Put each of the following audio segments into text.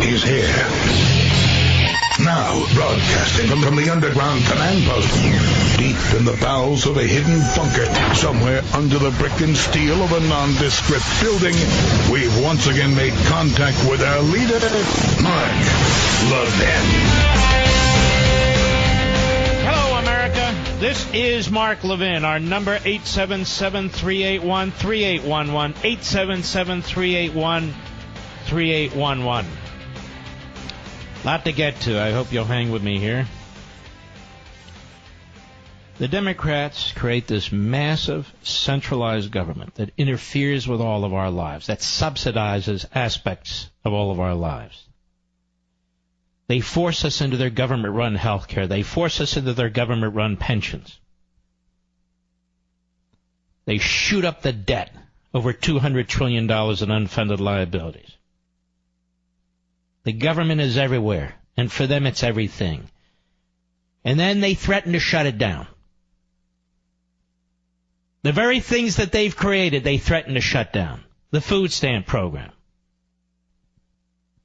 He's here. Now, broadcasting from the underground command post, deep in the bowels of a hidden bunker, somewhere under the brick and steel of a nondescript building, we've once again made contact with our leader, Mark Levin. Hello, America. This is Mark Levin. Our number, 877-381-3811, 877-381-3811. Lot to get to. I hope you'll hang with me here. The Democrats create this massive centralized government that interferes with all of our lives, that subsidizes aspects of all of our lives. They force us into their government-run health care. They force us into their government-run pensions. They shoot up the debt, over $200 trillion in unfunded liabilities. The government is everywhere, and for them it's everything. And then they threaten to shut it down. The very things that they've created, they threaten to shut down. The food stamp program.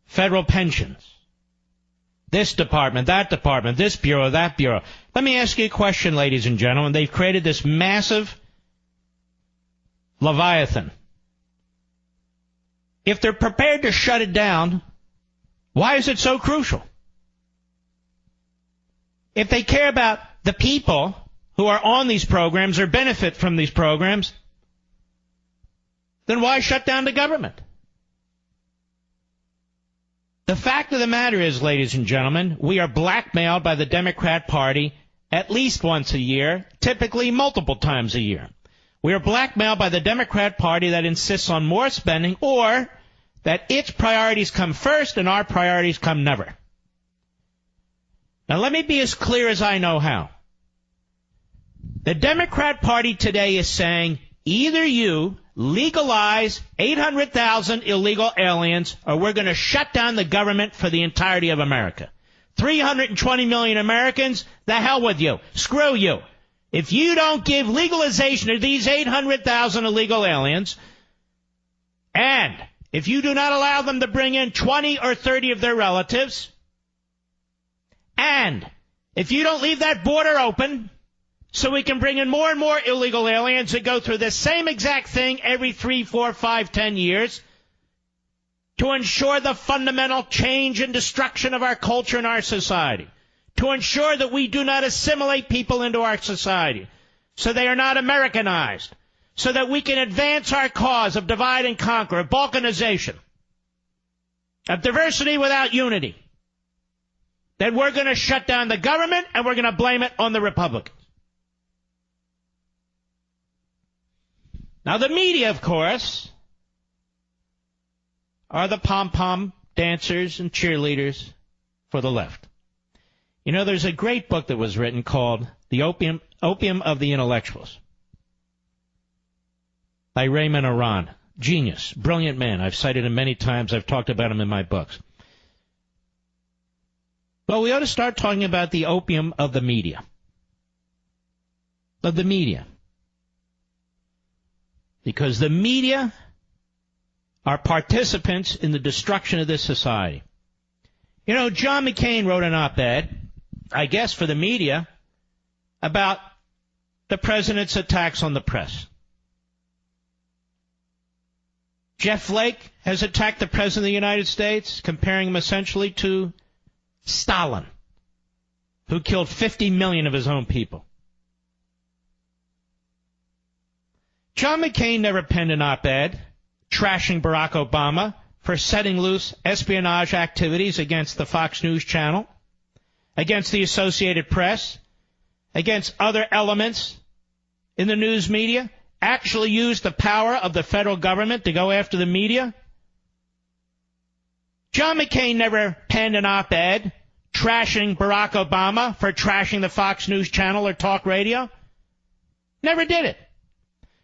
Federal pensions. This department, this bureau, that bureau. Let me ask you a question, ladies and gentlemen. They've created this massive Leviathan. If they're prepared to shut it down, why is it so crucial? If they care about the people who are on these programs or benefit from these programs, then why shut down the government? The fact of the matter is, ladies and gentlemen, we are blackmailed by the Democrat Party at least once a year, typically multiple times a year. We are blackmailed by the Democrat Party that insists on more spending, or that its priorities come first and our priorities come never. Now let me be as clear as I know how. The Democrat Party today is saying either you legalize 800,000 illegal aliens or we're going to shut down the government for the entirety of America. 320 million Americans, the hell with you. Screw you. If you don't give legalization to these 800,000 illegal aliens, and if you do not allow them to bring in 20 or 30 of their relatives, and if you don't leave that border open so we can bring in more and more illegal aliens and go through the same exact thing every 3, 4, 5, 10 years to ensure the fundamental change and destruction of our culture and our society, to ensure that we do not assimilate people into our society so they are not Americanized, so that we can advance our cause of divide and conquer, of balkanization, of diversity without unity, then we're going to shut down the government and we're going to blame it on the Republicans. Now, the media, of course, are the pom-pom dancers and cheerleaders for the left. You know, there's a great book that was written called The Opium of the Intellectuals by Raymond Aron. Genius, brilliant man. I've cited him many times. I've talked about him in my books. Well, we ought to start talking about the opium of the media. Of the media. Because the media are participants in the destruction of this society. You know, John McCain wrote an op-ed, I guess for the media, about the president's attacks on the press. Jeff Flake has attacked the President of the United States, comparing him essentially to Stalin, who killed 50 million of his own people. John McCain never penned an op-ed trashing Barack Obama for setting loose espionage activities against the Fox News channel, against the Associated Press, against other elements in the news media, actually used the power of the federal government to go after the media. John McCain never penned an op-ed trashing Barack Obama for trashing the Fox News channel or talk radio. Never did it.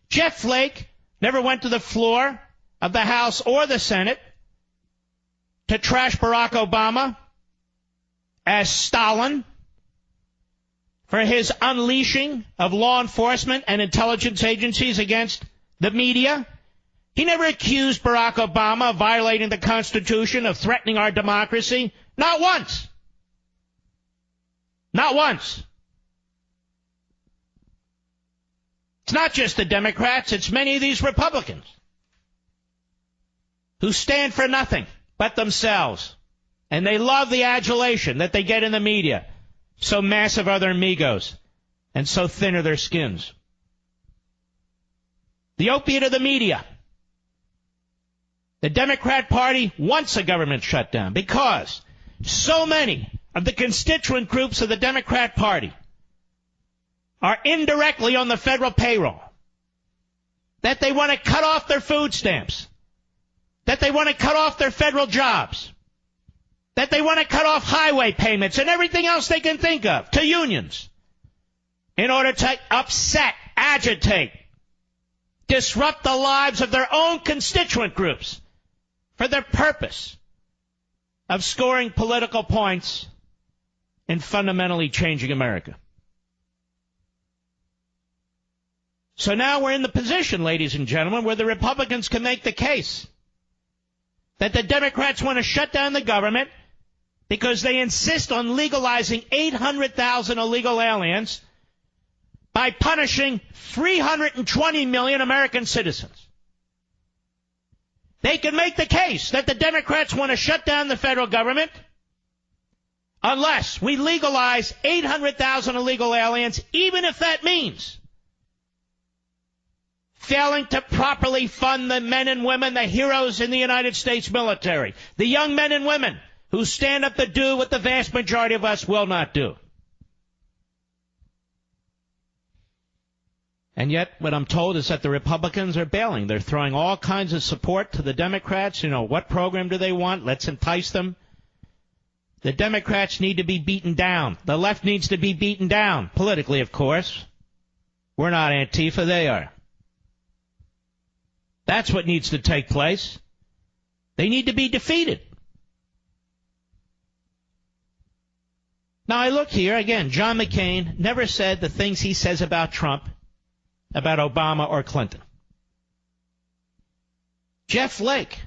Jeff Flake never went to the floor of the House or the Senate to trash Barack Obama as Stalin for his unleashing of law enforcement and intelligence agencies against the media. He never accused Barack Obama of violating the Constitution, of threatening our democracy. Not once. Not once. It's not just the Democrats, it's many of these Republicans who stand for nothing but themselves. And they love the adulation that they get in the media. So massive are their egos, and so thin are their skins. The opiate of the media. The Democrat Party wants a government shutdown because so many of the constituent groups of the Democrat Party are indirectly on the federal payroll, that they want to cut off their food stamps, that they want to cut off their federal jobs, that they want to cut off highway payments and everything else they can think of to unions in order to upset, agitate, disrupt the lives of their own constituent groups for the purpose of scoring political points and fundamentally changing America. So now we're in the position, ladies and gentlemen, where the Republicans can make the case that the Democrats want to shut down the government because they insist on legalizing 800,000 illegal aliens by punishing 320 million American citizens. They can make the case that the Democrats want to shut down the federal government unless we legalize 800,000 illegal aliens, even if that means failing to properly fund the men and women, the heroes in the United States military, the young men and women who stand up to do what the vast majority of us will not do. And yet, what I'm told is that the Republicans are bailing. They're throwing all kinds of support to the Democrats. You know, what program do they want? Let's entice them. The Democrats need to be beaten down. The left needs to be beaten down. Politically, of course. We're not Antifa, they are. That's what needs to take place. They need to be defeated. Now, I look here, again, John McCain never said the things he says about Trump, about Obama or Clinton. Jeff Flake,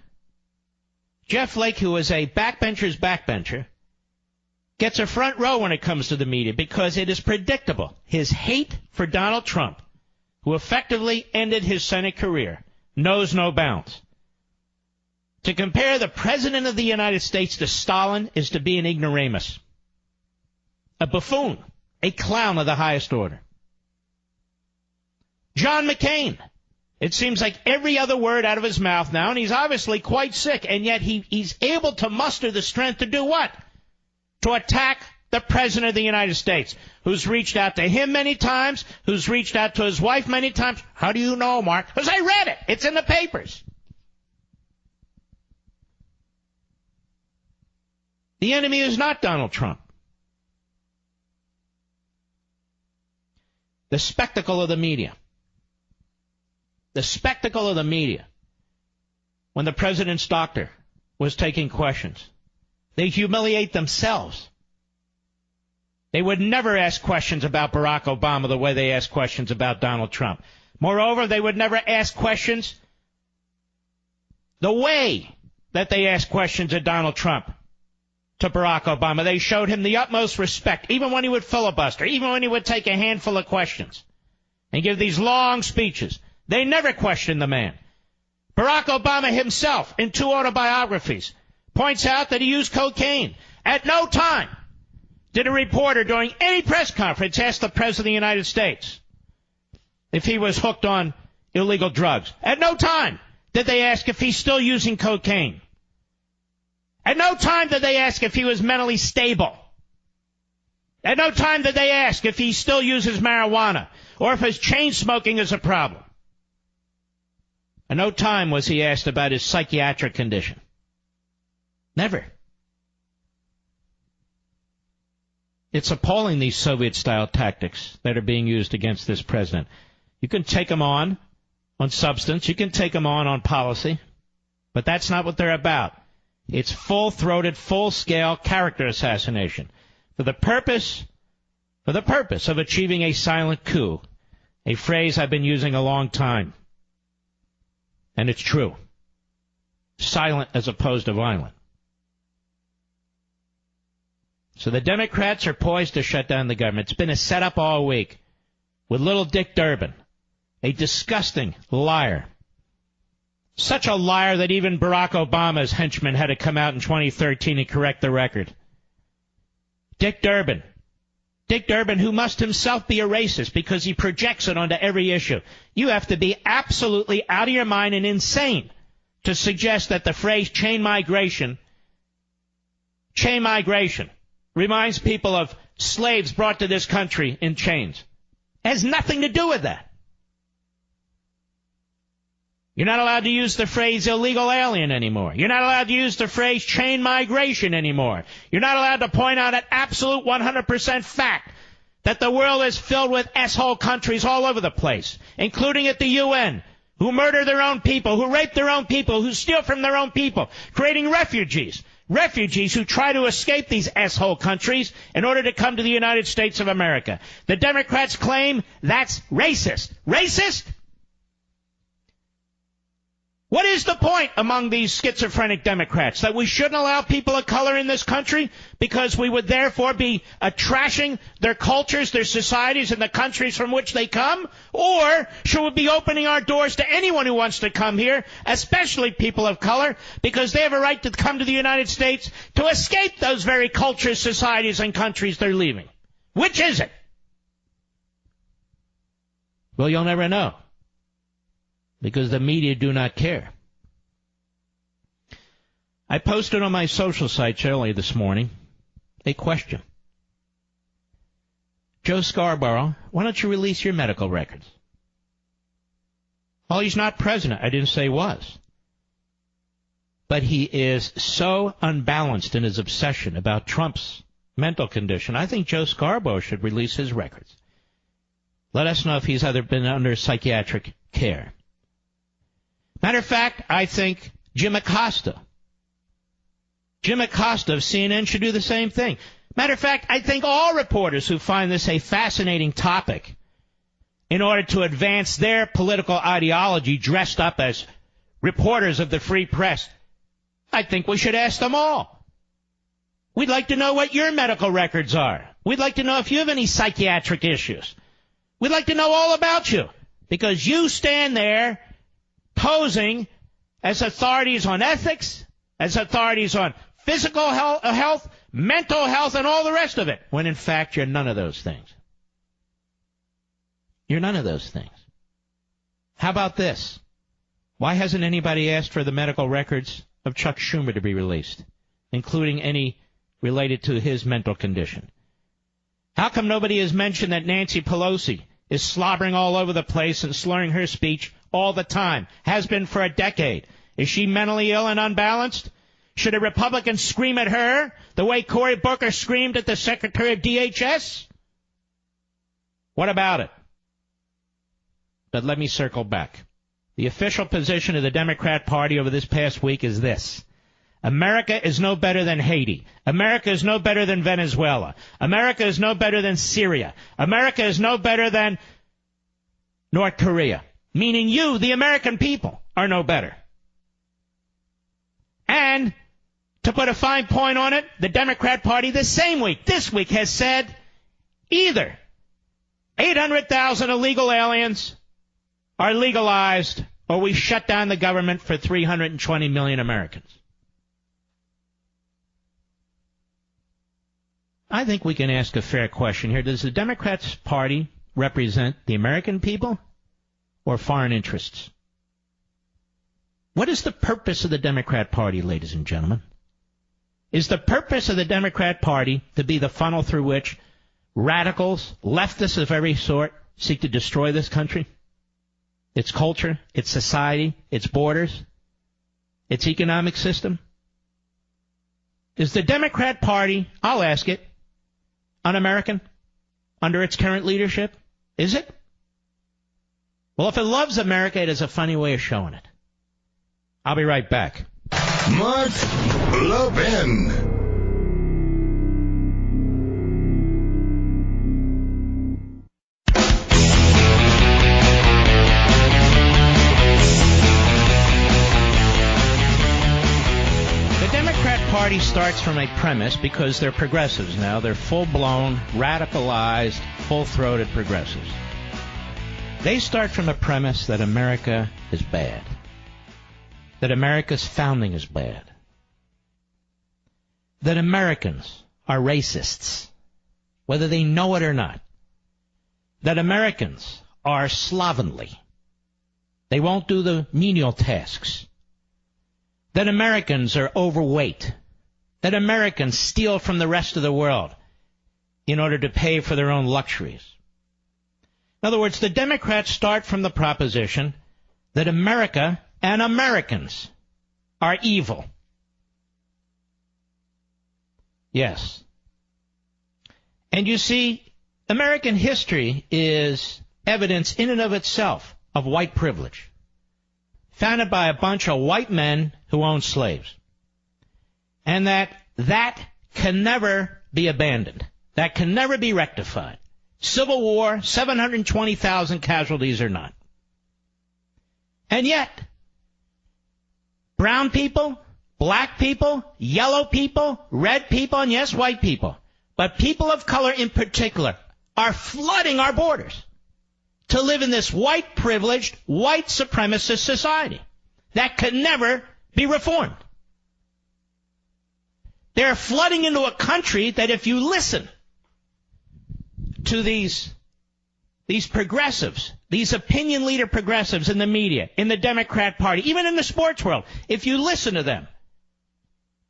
who is a backbencher's backbencher, gets a front row when it comes to the media because it is predictable. His hate for Donald Trump, who effectively ended his Senate career, knows no bounds. To compare the President of the United States to Stalin is to be an ignoramus, a buffoon, a clown of the highest order. John McCain, it seems like every other word out of his mouth now, and he's obviously quite sick, and yet he's able to muster the strength to do what? To attack the President of the United States, who's reached out to him many times, who's reached out to his wife many times. How do you know, Mark? Because I read it. It's in the papers. The enemy is not Donald Trump. The spectacle of the media. The spectacle of the media. When the president's doctor was taking questions, they humiliate themselves. They would never ask questions about Barack Obama the way they ask questions about Donald Trump. Moreover, they would never ask questions the way that they ask questions of Donald Trump to Barack Obama. They showed him the utmost respect, even when he would filibuster, even when he would take a handful of questions and give these long speeches. They never questioned the man. Barack Obama himself, in 2 autobiographies, points out that he used cocaine. At no time did a reporter during any press conference ask the President of the United States if he was hooked on illegal drugs. At no time did they ask if he's still using cocaine. At no time did they ask if he was mentally stable. At no time did they ask if he still uses marijuana or if his chain smoking is a problem. At no time was he asked about his psychiatric condition. Never. It's appalling, these Soviet-style tactics that are being used against this president. You can take them on substance. You can take them on policy. But that's not what they're about. It's full-throated, full-scale character assassination for the purpose of achieving a silent coup, a phrase I've been using a long time. And it's true. Silent as opposed to violent. So the Democrats are poised to shut down the government. It's been a setup all week with little Dick Durbin, a disgusting liar. Such a liar that even Barack Obama's henchmen had to come out in 2013 and correct the record. Dick Durbin. Dick Durbin, who must himself be a racist because he projects it onto every issue. You have to be absolutely out of your mind and insane to suggest that the phrase chain migration reminds people of slaves brought to this country in chains. It has nothing to do with that. You're not allowed to use the phrase illegal alien anymore. You're not allowed to use the phrase chain migration anymore. You're not allowed to point out an absolute 100% fact that the world is filled with S-hole countries all over the place, including at the UN, who murder their own people, who rape their own people, who steal from their own people, creating refugees. Refugees who try to escape these S-hole countries in order to come to the United States of America. The Democrats claim that's racist. Racist? What is the point among these schizophrenic Democrats? That we shouldn't allow people of color in this country because we would therefore be trashing their cultures, their societies, and the countries from which they come? Or should we be opening our doors to anyone who wants to come here, especially people of color, because they have a right to come to the United States to escape those very cultures, societies, and countries they're leaving? Which is it? Well, you'll never know, because the media do not care. I posted on my social sites earlier this morning a question. Joe Scarborough, why don't you release your medical records? Well, he's not president. I didn't say he was. But he is so unbalanced in his obsession about Trump's mental condition. I think Joe Scarborough should release his records. Let us know if he's either been under psychiatric care. Matter of fact, I think Jim Acosta of CNN should do the same thing. Matter of fact, I think all reporters who find this a fascinating topic in order to advance their political ideology dressed up as reporters of the free press, I think we should ask them all. We'd like to know what your medical records are. We'd like to know if you have any psychiatric issues. We'd like to know all about you, because you stand there posing as authorities on ethics, as authorities on physical health, mental health, and all the rest of it, when in fact you're none of those things. You're none of those things. How about this? Why hasn't anybody asked for the medical records of Chuck Schumer to be released, including any related to his mental condition? How come nobody has mentioned that Nancy Pelosi is slobbering all over the place and slurring her speech all the time, has been for a decade? Is she mentally ill and unbalanced? Should a Republican scream at her the way Cory Booker screamed at the Secretary of DHS? What about it? But let me circle back. The official position of the Democrat Party over this past week is this: America is no better than Haiti. America is no better than Venezuela. America is no better than Syria. America is no better than North Korea. Meaning you, the American people, are no better. And to put a fine point on it, the Democrat Party this week has said either 800,000 illegal aliens are legalized or we shut down the government for 320 million Americans. I think we can ask a fair question here. Does the Democrats Party represent the American people or foreign interests? What is the purpose of the Democrat Party, ladies and gentlemen? Is the purpose of the Democrat Party to be the funnel through which radicals, leftists of every sort, seek to destroy this country? Its culture, its society, its borders, its economic system? Is the Democrat Party, I'll ask it, un-American under its current leadership? Is it? Well, if it loves America, it has a funny way of showing it. I'll be right back. Mark Levin. starts from a premise, because they're progressives now. They're full-blown, radicalized, full-throated progressives. They start from a premise that America is bad, that America's founding is bad, that Americans are racists, whether they know it or not, that Americans are slovenly. They won't do the menial tasks. That Americans are overweight. That Americans steal from the rest of the world in order to pay for their own luxuries. In other words, the Democrats start from the proposition that America and Americans are evil. Yes. And you see, American history is evidence in and of itself of white privilege, founded by a bunch of white men who owned slaves. And that can never be abandoned. That can never be rectified. Civil War, 720,000 casualties or not. And yet, brown people, black people, yellow people, red people, and yes, white people, but people of color in particular, are flooding our borders to live in this white privileged, white supremacist society that can never be reformed. They're flooding into a country that, if you listen to these progressives, these opinion leader progressives in the media, in the Democrat Party, even in the sports world, if you listen to them,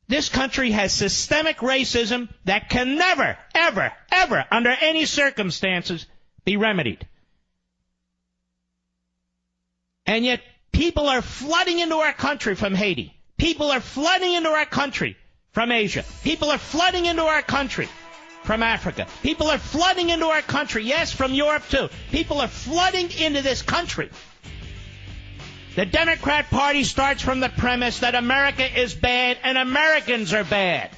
this country has systemic racism that can never, ever, ever, under any circumstances, be remedied. And yet, people are flooding into our country from Haiti. People are flooding into our country from Asia. People are flooding into our country from Africa. People are flooding into our country, yes, from Europe too. People are flooding into this country. The Democrat Party starts from the premise that America is bad and Americans are bad.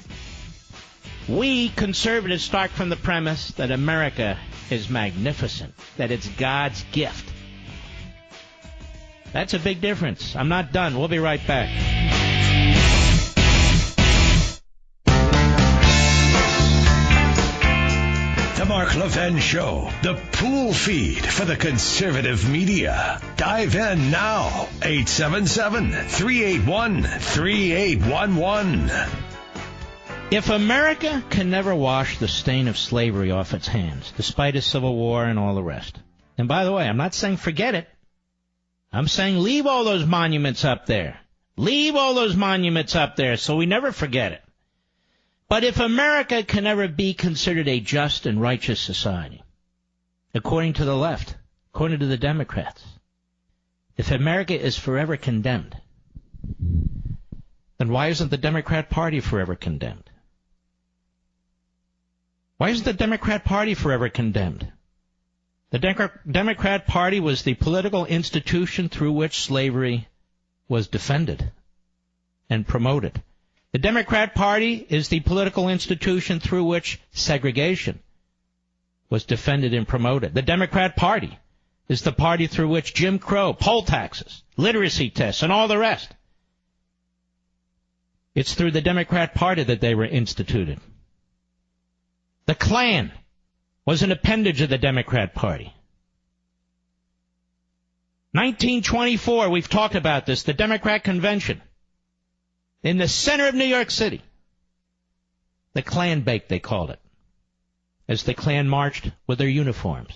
We conservatives start from the premise that America is magnificent, that it's God's gift. That's a big difference. I'm not done. We'll be right back. The Mark Levin Show, the pool feed for the conservative media. Dive in now. 877-381-3811. If America can never wash the stain of slavery off its hands, despite its civil war and all the rest, and by the way, I'm not saying forget it. I'm saying leave all those monuments up there. Leave all those monuments up there so we never forget it. But if America can never be considered a just and righteous society, according to the left, according to the Democrats, if America is forever condemned, then why isn't the Democrat Party forever condemned? Why isn't the Democrat Party forever condemned? The Democrat Party was the political institution through which slavery was defended and promoted. The Democrat Party is the political institution through which segregation was defended and promoted. The Democrat Party is the party through which Jim Crow, poll taxes, literacy tests, and all the rest. It's through the Democrat Party that they were instituted. The Klan was an appendage of the Democrat Party. 1924, we've talked about this, the Democrat Convention. In the center of New York City. The Klan Bake, they called it. As the Klan marched with their uniforms.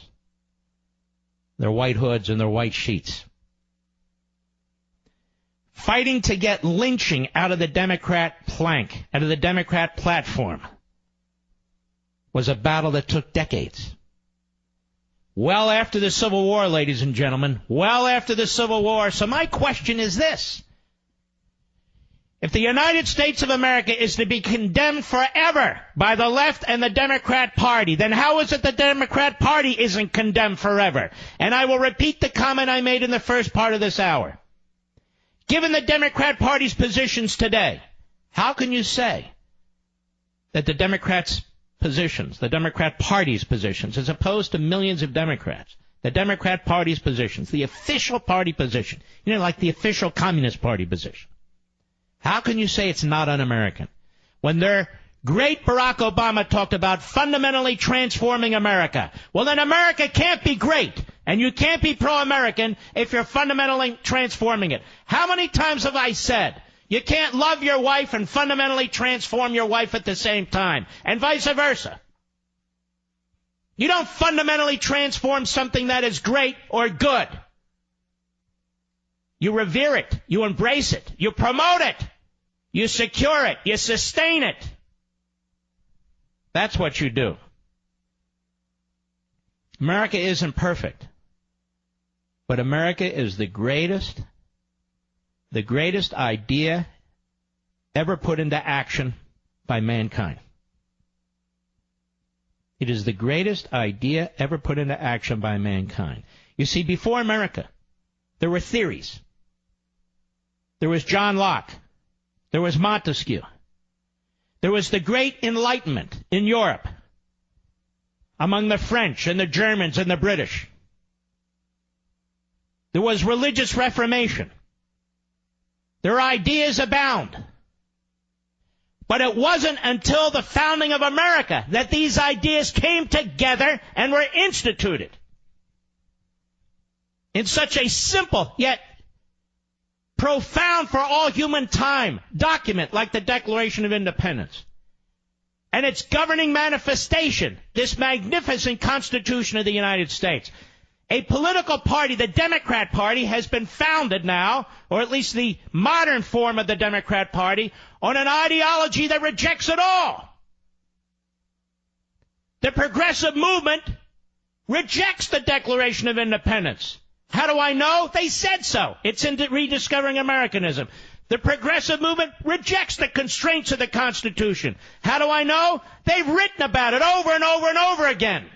Their white hoods and their white sheets. Fighting to get lynching out of the Democrat plank, out of the Democrat platform, was a battle that took decades. Well after the Civil War, ladies and gentlemen. Well after the Civil War. So my question is this. If the United States of America is to be condemned forever by the left and the Democrat Party, then how is it the Democrat Party isn't condemned forever? And I will repeat the comment I made in the first part of this hour. Given the Democrat Party's positions today, how can you say that the Democrats' positions, the Democrat Party's positions, as opposed to millions of Democrats, the Democrat Party's positions, the official party position, like the official Communist Party position, how can you say it's not un-American? when their great Barack Obama talked about fundamentally transforming America. Well, then America can't be great, and you can't be pro-American if you're fundamentally transforming it. How many times have I said you can't love your wife and fundamentally transform your wife at the same time, and vice versa? You don't fundamentally transform something that is great or good. You revere it. You embrace it. You promote it. You secure it. You sustain it. That's what you do. America isn't perfect, but America is the greatest idea ever put into action by mankind. It is the greatest idea ever put into action by mankind. You see, before America, there were theories. There was John Locke. There was Montesquieu. There was the Great Enlightenment in Europe among the French and the Germans and the British. There was religious reformation. Their ideas abound. But it wasn't until the founding of America that these ideas came together and were instituted in such a simple yet profound for all human time document like the Declaration of Independence. And its governing manifestation, this magnificent Constitution of the United States. A political party, the Democrat Party, has been founded now, or at least the modern form of the Democrat Party, on an ideology that rejects it all. The progressive movement rejects the Declaration of Independence. How do I know? They said so. It's in Rediscovering Americanism. The progressive movement rejects the constraints of the Constitution. How do I know? They've written about it over and over and over again.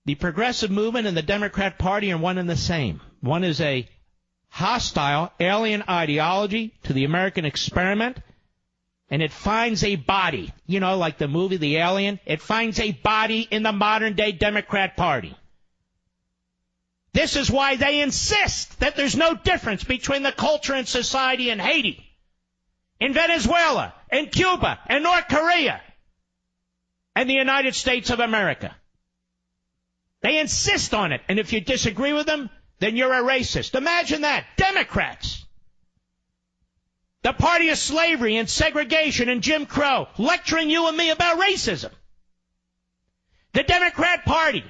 The progressive movement and the Democrat Party are one and the same. One is a hostile, alien ideology to the American experiment, and it finds a body, you know, like the movie The Alien. It finds a body in the modern-day Democrat Party. This is why they insist that there's no difference between the culture and society in Haiti, in Venezuela, in Cuba, and North Korea, and the United States of America. They insist on it, and if you disagree with them, then you're a racist. Imagine that. Democrats. The party of slavery and segregation and Jim Crow, lecturing you and me about racism. The Democrat Party,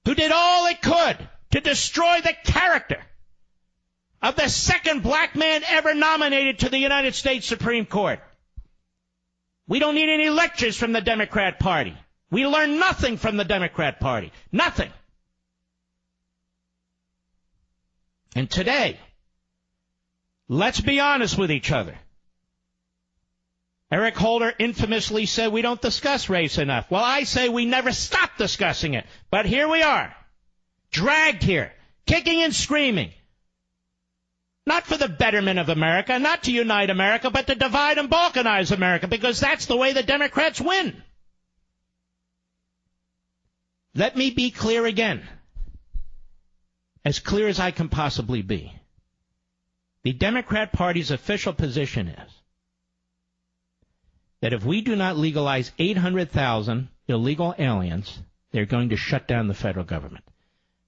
who did all it could to destroy the character of the second black man ever nominated to the United States Supreme Court. We don't need any lectures from the Democrat Party. We learn nothing from the Democrat Party. Nothing. And today, let's be honest with each other. Eric Holder infamously said we don't discuss race enough. Well, I say we never stop discussing it. But here we are, dragged here, kicking and screaming. Not for the betterment of America, not to unite America, but to divide and balkanize America, because that's the way the Democrats win. Let me be clear again, as clear as I can possibly be. The Democrat Party's official position is that if we do not legalize 800,000 illegal aliens, they're going to shut down the federal government.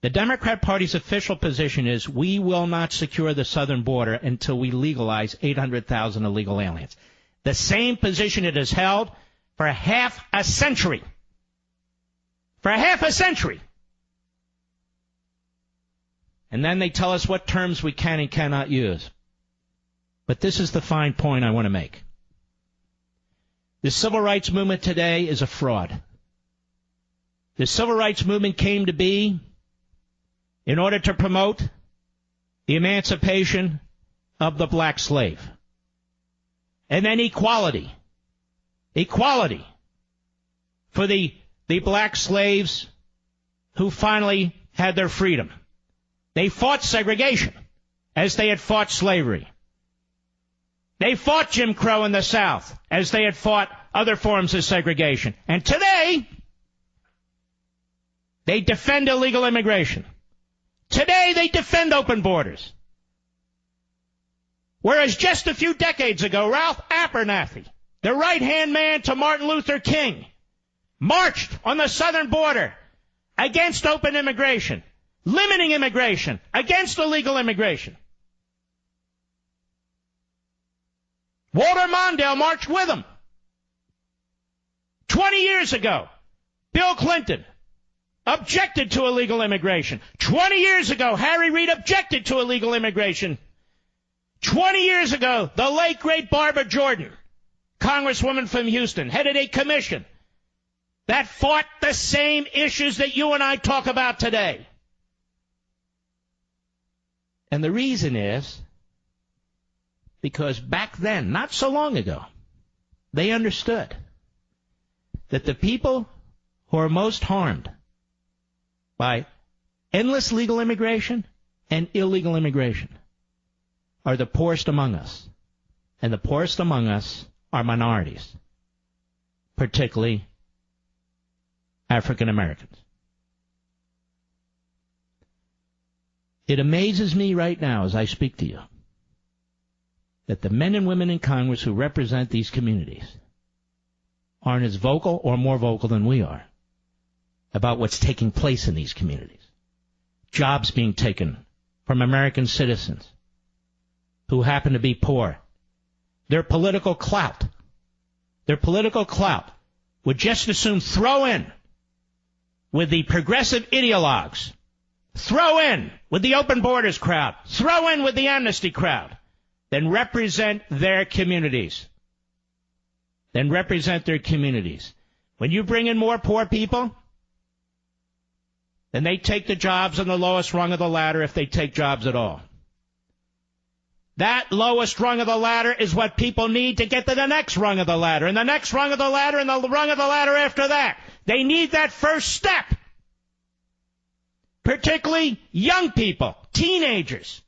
The Democrat Party's official position is we will not secure the southern border until we legalize 800,000 illegal aliens. The same position it has held for half a century. For half a century. And then they tell us what terms we can and cannot use. But this is the fine point I want to make. The civil rights movement today is a fraud. The civil rights movement came to be in order to promote the emancipation of the black slave. And then equality. Equality for the black slaves who finally had their freedom. They fought segregation as they had fought slavery. They fought Jim Crow in the South as they had fought other forms of segregation. And today, they defend illegal immigration. Today, they defend open borders. Whereas just a few decades ago, Ralph Abernathy, the right-hand man to Martin Luther King, marched on the southern border against open immigration, limiting immigration, against illegal immigration. Walter Mondale marched with him. 20 years ago, Bill Clinton objected to illegal immigration. 20 years ago, Harry Reid objected to illegal immigration. 20 years ago, the late, great Barbara Jordan, Congresswoman from Houston, headed a commission that fought the same issues that you and I talk about today. And the reason is because back then, not so long ago, they understood that the people who are most harmed by endless legal immigration and illegal immigration are the poorest among us. And the poorest among us are minorities, particularly African Americans. It amazes me right now as I speak to you that the men and women in Congress who represent these communities aren't as vocal or more vocal than we are about what's taking place in these communities. Jobs being taken from American citizens who happen to be poor. Their political clout would just as soon throw in with the progressive ideologues, throw in with the open borders crowd, throw in with the amnesty crowd, than represent their communities. When you bring in more poor people, then they take the jobs on the lowest rung of the ladder if they take jobs at all. That lowest rung of the ladder is what people need to get to the next rung of the ladder, and the next rung of the ladder, and the rung of the ladder after that. They need that first step. Particularly young people, teenagers,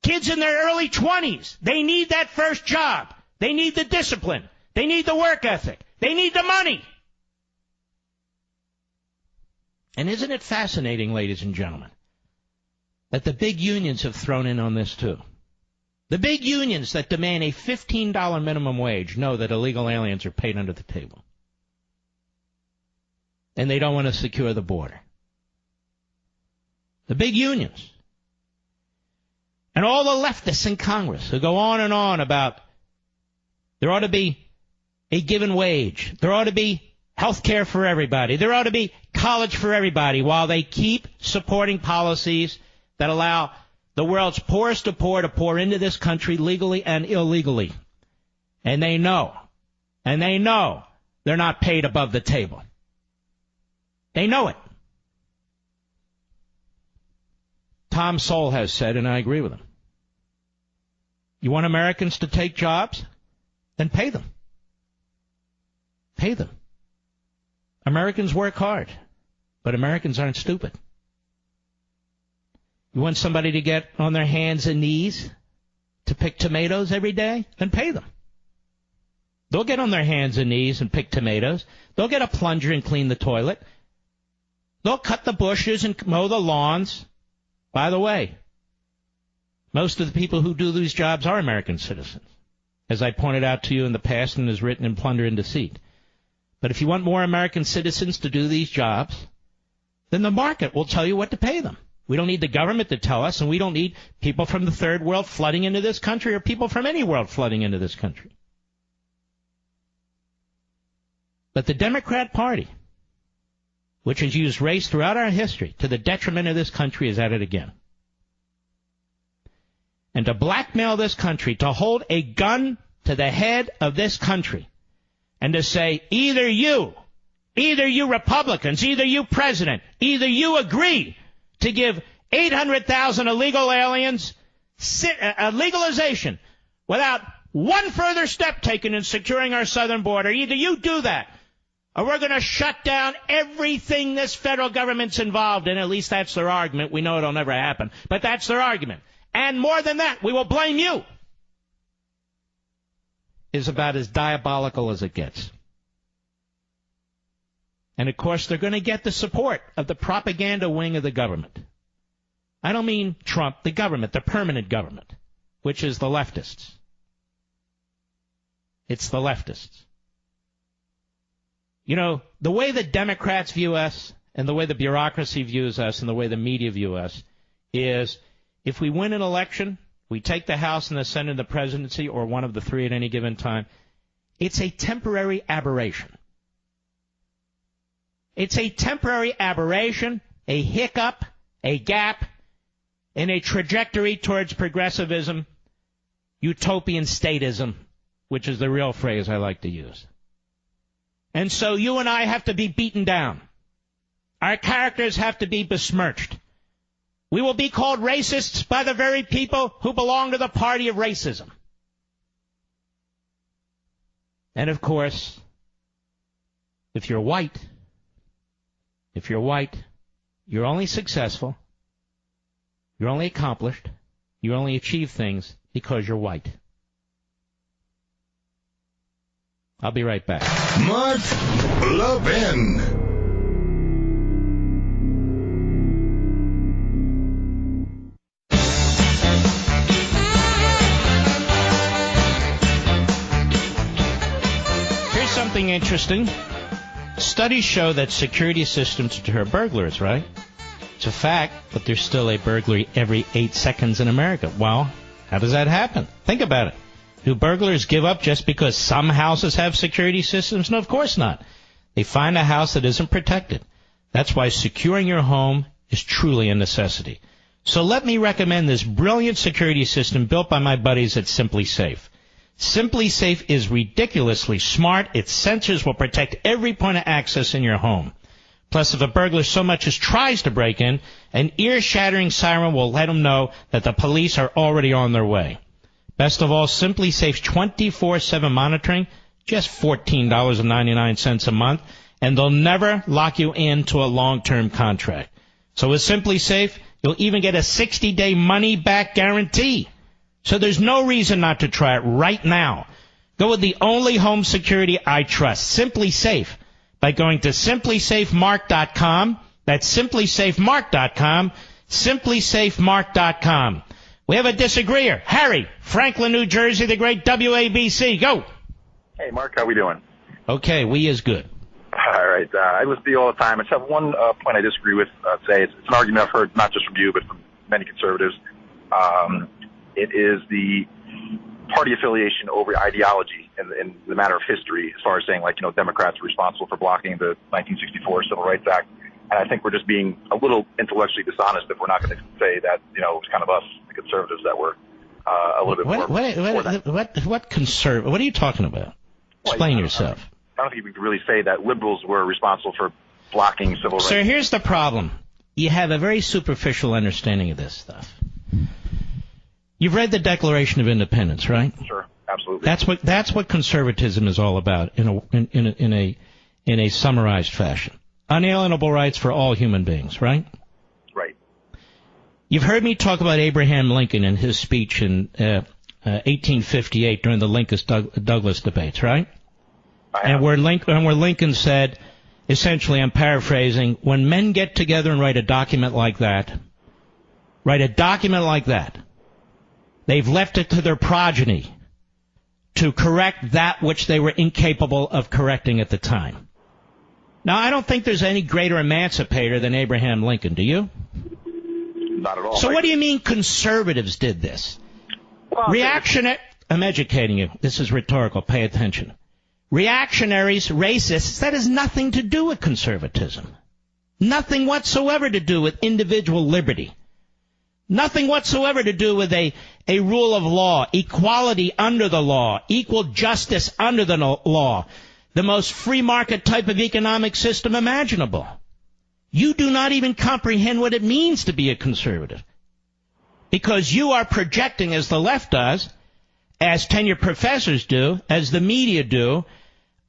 kids in their early 20s. They need that first job. They need the discipline. They need the work ethic. They need the money. And isn't it fascinating, ladies and gentlemen, that the big unions have thrown in on this too? The big unions that demand a $15 minimum wage know that illegal aliens are paid under the table. And they don't want to secure the border. The big unions. And all the leftists in Congress who go on and on about there ought to be a given wage. There ought to be health care for everybody. There ought to be college for everybody, while they keep supporting policies that allow the world's poorest of poor to pour into this country legally and illegally. And they know they're not paid above the table. They know it. Tom Sowell has said, and I agree with him, you want Americans to take jobs? Then pay them. Pay them. Americans work hard, but Americans aren't stupid. You want somebody to get on their hands and knees to pick tomatoes every day? Then pay them. They'll get on their hands and knees and pick tomatoes. They'll get a plunger and clean the toilet. They'll cut the bushes and mow the lawns. By the way, most of the people who do these jobs are American citizens, as I pointed out to you in the past and is written in Plunder and Deceit. But if you want more American citizens to do these jobs, then the market will tell you what to pay them. We don't need the government to tell us, and we don't need people from the third world flooding into this country or people from any world flooding into this country. But the Democrat Party, which has used race throughout our history to the detriment of this country, is at it again. And to blackmail this country, to hold a gun to the head of this country, and to say, either you Republicans, either you President, either you agree to give 800,000 illegal aliens a legalization without one further step taken in securing our southern border. Either you do that, or we're going to shut down everything this federal government's involved in. At least that's their argument. We know it'll never happen, but that's their argument. And more than that, we will blame you. Is about as diabolical as it gets. And, of course, they're going to get the support of the propaganda wing of the government. I don't mean Trump, the government, the permanent government. which is the leftists. It's the leftists. You know, the way the Democrats view us and the way the bureaucracy views us and the way the media view us is if we win an election, we take the House and the Senate and the presidency, or one of the three at any given time, it's a temporary aberration. It's a temporary aberration, a hiccup, a gap, in a trajectory towards progressivism, utopian statism, which is the real phrase I like to use. And so you and I have to be beaten down. Our characters have to be besmirched. We will be called racists by the very people who belong to the party of racism. And of course, if you're white, you're only successful, you're only accomplished, you only achieve things because you're white. I'll be right back. Mark Levin. Something interesting. Studies show that security systems deter burglars, right? It's a fact, but there's still a burglary every 8 seconds in America. Well, how does that happen? Think about it. Do burglars give up just because some houses have security systems? No, of course not. They find a house that isn't protected. That's why securing your home is truly a necessity. So let me recommend this brilliant security system built by my buddies at Simply Safe. Simply Safe is ridiculously smart. Its sensors will protect every point of access in your home. Plus, if a burglar so much as tries to break in, an ear-shattering siren will let him know that the police are already on their way. Best of all, Simply Safe's 24/7 monitoring, just $14.99 a month, and they'll never lock you into a long-term contract. So with Simply Safe, you'll even get a 60-day money-back guarantee. So there's no reason not to try it right now. Go with the only home security I trust, Simply Safe, by going to simplysafemark.com. That's simplysafemark.com, simplysafemark.com. We have a disagreeer. Harry, Franklin, New Jersey, the great WABC. Go. Hey, Mark, how we doing? Okay, we is good. All right. I listen to you all the time. I just have one point I disagree with today. It's an argument I've heard not just from you, but from many conservatives. It is the party affiliation over ideology in the matter of history, as far as saying, like, Democrats were responsible for blocking the 1964 Civil Rights Act. And I think we're just being a little intellectually dishonest if we're not going to say that, it was kind of us, the conservatives, that were a little bit more. What are you talking about? Explain yourself. I don't think we can really say that liberals were responsible for blocking civil rights. Sir, here's the problem. You have a very superficial understanding of this stuff. You've read the Declaration of Independence, right? Sure, absolutely. That's what conservatism is all about in a summarized fashion. Unalienable rights for all human beings, right? Right. You've heard me talk about Abraham Lincoln and his speech in 1858 during the Lincoln-Douglas debates, right? And where Lincoln said, essentially, I'm paraphrasing, when men get together and write a document like that, they've left it to their progeny to correct that which they were incapable of correcting at the time. Now, I don't think there's any greater emancipator than Abraham Lincoln, do you? Not at all. So what do you mean conservatives did this? Well, I'm educating you. This is rhetorical. Pay attention. Reactionaries, racists, that has nothing to do with conservatism. Nothing whatsoever to do with individual liberty. Nothing whatsoever to do with a rule of law, equality under the law, equal justice under the law, the most free market type of economic system imaginable. You do not even comprehend what it means to be a conservative, because you are projecting, as the left does, as tenured professors do, as the media do,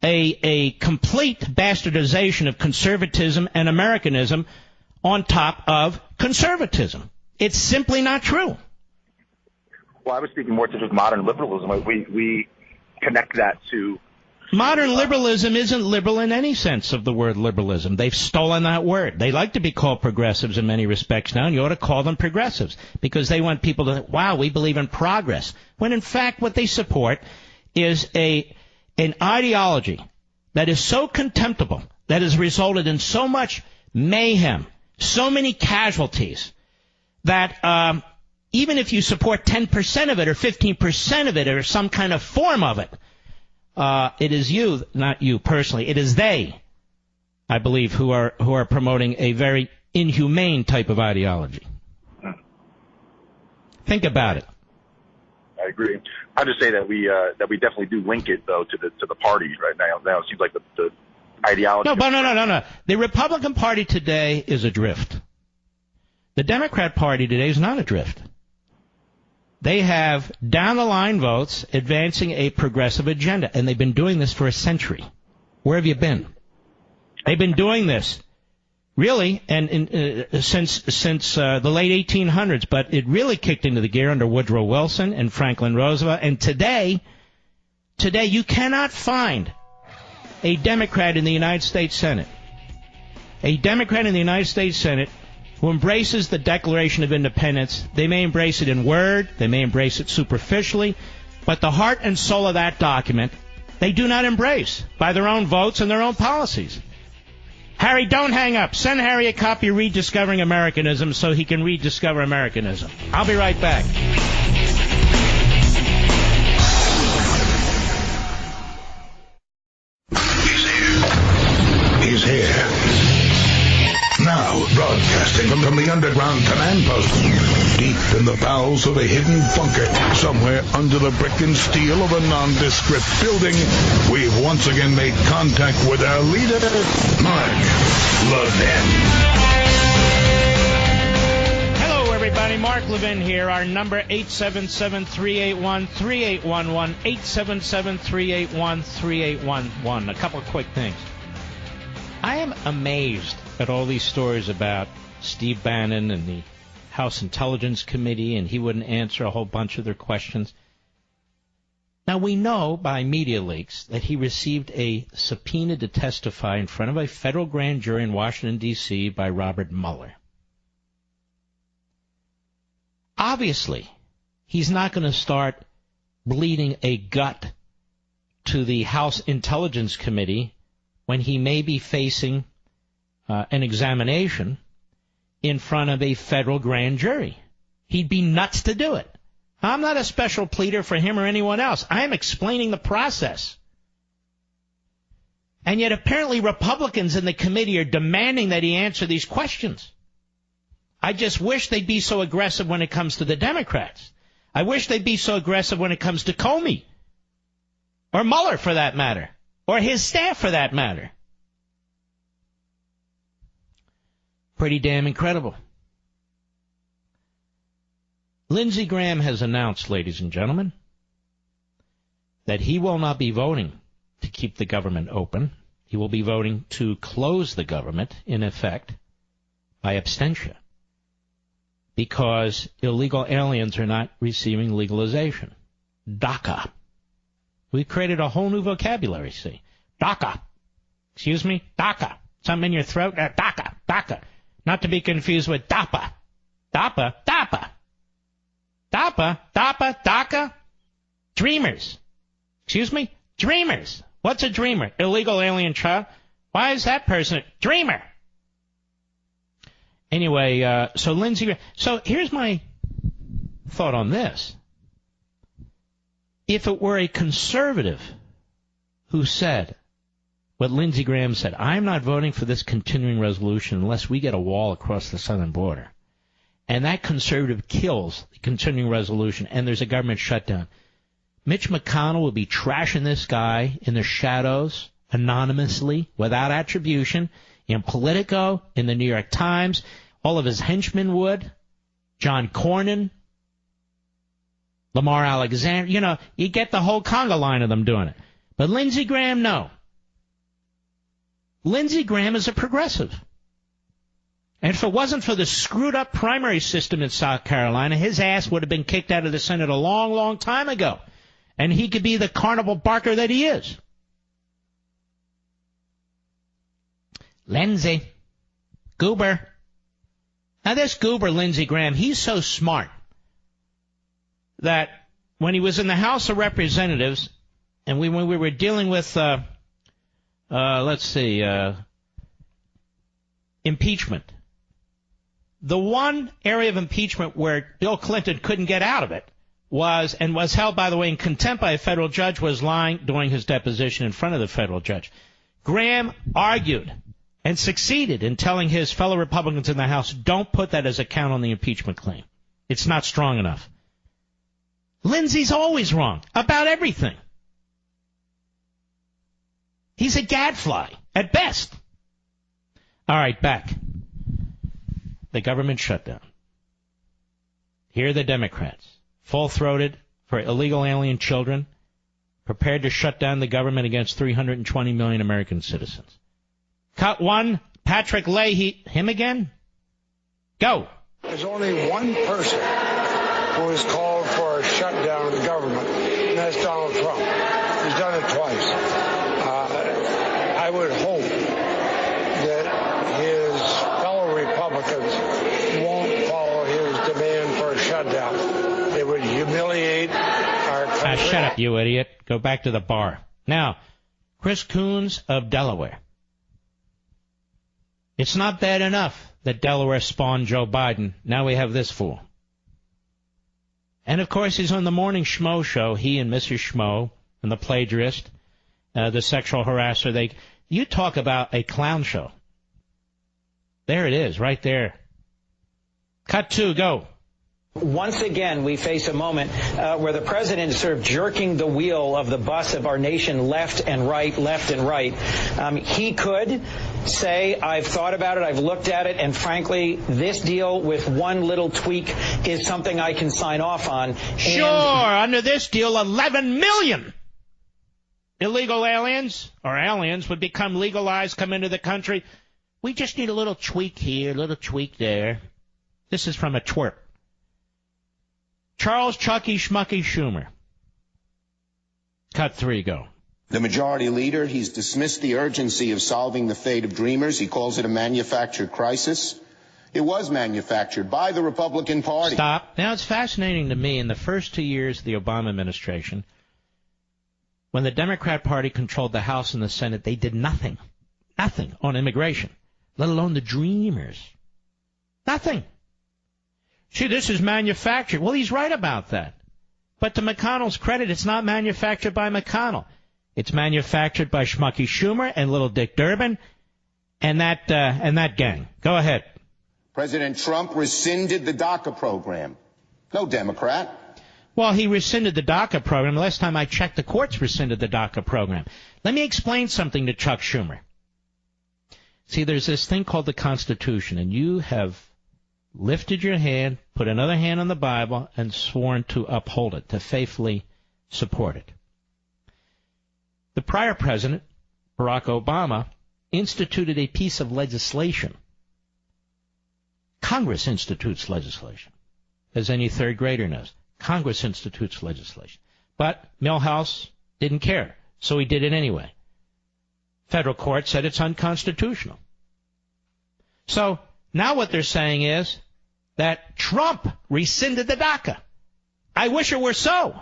a complete bastardization of conservatism and Americanism on top of conservatism. It's simply not true. Well, I was speaking more to just modern liberalism. We connect that to Modern liberalism isn't liberal in any sense of the word liberalism. They've stolen that word. They like to be called progressives in many respects now, and you ought to call them progressives because they want people to, wow, we believe in progress. When in fact what they support is an ideology that is so contemptible, that has resulted in so much mayhem, so many casualties, that even if you support 10% of it or 15% of it or some kind of form of it, it is you, not you personally, it is they, I believe, who are promoting a very inhumane type of ideology. Think about it. I agree. I just say that we definitely do link it though to the parties right now. Now it seems like the ideology. No. The Republican Party today is adrift. The Democrat Party today is not adrift. They have down-the-line votes advancing a progressive agenda, and they've been doing this for a century. Where have you been? They've been doing this, really, and since the late 1800s, but it really kicked into the gear under Woodrow Wilson and Franklin Roosevelt. And today you cannot find a Democrat in the United States Senate, who embraces the Declaration of Independence. They may embrace it in word, they may embrace it superficially, but the heart and soul of that document, they do not embrace by their own votes and their own policies. Harry, don't hang up. Send Harry a copy of Rediscovering Americanism so he can rediscover Americanism. I'll be right back. He's here. Now, broadcasting from the underground command post, deep in the bowels of a hidden bunker, somewhere under the brick and steel of a nondescript building, we've once again made contact with our leader, Mark Levin. Hello, everybody. Mark Levin here. Our number, 877-381-3811, 877-381-3811. A couple of quick things. I am amazed at all these stories about Steve Bannon and the House Intelligence Committee, and he wouldn't answer a whole bunch of their questions. Now, we know by media leaks that he received a subpoena to testify in front of a federal grand jury in Washington, D.C. by Robert Mueller. Obviously, he's not going to start bleeding a gut to the House Intelligence Committee when he may be facing an examination in front of a federal grand jury. He'd be nuts to do it. I'm not a special pleader for him or anyone else. I am explaining the process. And yet apparently Republicans in the committee are demanding that he answer these questions. I just wish they'd be so aggressive when it comes to the Democrats. I wish they'd be so aggressive when it comes to Comey, or Mueller for that matter, or his staff for that matter. Pretty damn incredible. Lindsey Graham has announced, ladies and gentlemen, that he will not be voting to keep the government open. He will be voting to close the government, in effect, by abstention, because illegal aliens are not receiving legalization. DACA. We've created a whole new vocabulary, see. DACA. Excuse me? DACA. Something in your throat? DACA. DACA. Not to be confused with DAPA. DAPA. DAPA. DAPA. DAPA. DACA. Dreamers. Excuse me? Dreamers. What's a dreamer? Illegal alien child? Why is that person a dreamer? Anyway, so Lindsey... So here's my thought on this. If it were a conservative who said what Lindsey Graham said, I'm not voting for this continuing resolution unless we get a wall across the southern border, and that conservative kills the continuing resolution and there's a government shutdown, Mitch McConnell would be trashing this guy in the shadows, anonymously, without attribution, in Politico, in the New York Times. All of his henchmen would. John Cornyn, Lamar Alexander, you get the whole conga line of them doing it. But Lindsey Graham, no. Lindsey Graham is a progressive. And if it wasn't for the screwed-up primary system in South Carolina, his ass would have been kicked out of the Senate a long, long time ago. And he could be the carnival barker that he is. Lindsey. Goober. Now, this Goober, Lindsey Graham, he's so smart that when he was in the House of Representatives, and when we were dealing with, impeachment, the one area of impeachment where Bill Clinton couldn't get out of it was held, by the way, in contempt by a federal judge, was lying during his deposition in front of the federal judge. Graham argued and succeeded in telling his fellow Republicans in the House, don't put that as a count on the impeachment claim. It's not strong enough. Lindsey's always wrong about everything. He's a gadfly at best. All right, back. The government shutdown. Here are the Democrats, full-throated for illegal alien children, prepared to shut down the government against 320 million American citizens. Cut one, Patrick Leahy. Him again? Go. There's only one person who has called for a shutdown of the government, and that's Donald Trump. He's done it twice. I would hope that his fellow Republicans won't follow his demand for a shutdown. It would humiliate our country. Shut up, you idiot. Go back to the bar. Now, Chris Coons of Delaware. It's not bad enough that Delaware spawned Joe Biden. Now we have this fool. And, of course, he's on the morning Schmo show, he and Mrs. Schmo, and the plagiarist, the sexual harasser. You talk about a clown show. There it is, right there. Cut two, go. Once again, we face a moment where the president is sort of jerking the wheel of the bus of our nation left and right, left and right. He could say, I've thought about it, I've looked at it, and frankly, this deal with one little tweak is something I can sign off on. Sure, under this deal, 11 million illegal aliens would become legalized, come into the country. We just need a little tweak here, a little tweak there. This is from a twerp. Charles Chucky Schmucky Schumer. Cut three, go. The majority leader, he's dismissed the urgency of solving the fate of Dreamers. He calls it a manufactured crisis. It was manufactured by the Republican Party. Stop. Now, it's fascinating to me, in the first 2 years of the Obama administration, when the Democrat Party controlled the House and the Senate, they did nothing on immigration, let alone the Dreamers. Nothing. See, this is manufactured. Well, he's right about that. But to McConnell's credit, it's not manufactured by McConnell. It's manufactured by Schmucky Schumer and Little Dick Durbin and that gang. Go ahead. President Trump rescinded the DACA program. No Democrat. Well, he rescinded the DACA program. Last time I checked, the courts rescinded the DACA program. Let me explain something to Chuck Schumer. See, there's this thing called the Constitution, and you have lifted your hand, put another hand on the Bible, and sworn to uphold it, to faithfully support it. The prior president, Barack Obama, instituted a piece of legislation. Congress institutes legislation, as any third grader knows. Congress institutes legislation. But Milhouse didn't care, so he did it anyway. Federal court said it's unconstitutional. So now what they're saying is that Trump rescinded the DACA. I wish it were so.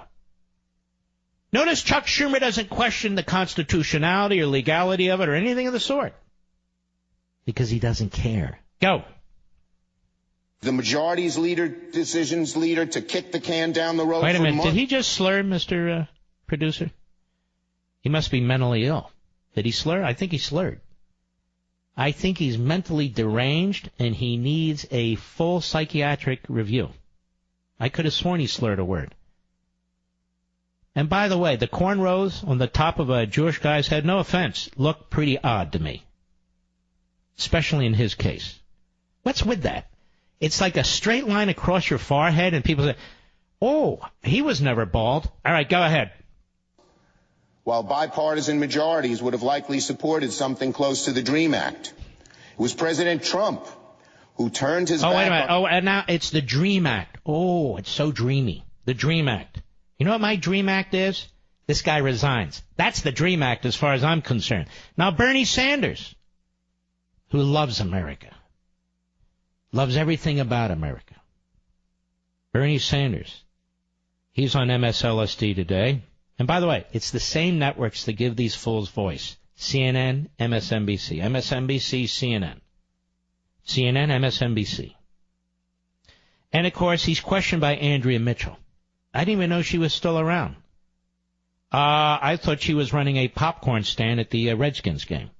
Notice Chuck Schumer doesn't question the constitutionality or legality of it or anything of the sort, because he doesn't care. Go. The majority's decision's leader to kick the can down the road. Wait a minute. Did he just slur, Mr. Producer? He must be mentally ill. Did he slur? I think he slurred. I think he's mentally deranged, and he needs a full psychiatric review. I could have sworn he slurred a word. And by the way, the cornrows on the top of a Jewish guy's head, no offense, look pretty odd to me. Especially in his case. What's with that? It's like a straight line across your forehead, and people say, oh, he was never bald. All right, go ahead. While bipartisan majorities would have likely supported something close to the DREAM Act, it was President Trump who turned his back on... Oh, wait a minute. Oh, and now it's the DREAM Act. Oh, it's so dreamy. The DREAM Act. You know what my DREAM Act is? This guy resigns. That's the DREAM Act as far as I'm concerned. Now, Bernie Sanders. who loves America, loves everything about America. Bernie Sanders, he's on MSLSD today. And by the way, it's the same networks that give these fools voice. CNN, MSNBC, MSNBC, CNN. CNN, MSNBC. And, of course, he's questioned by Andrea Mitchell. I didn't even know she was still around. I thought she was running a popcorn stand at the Redskins game.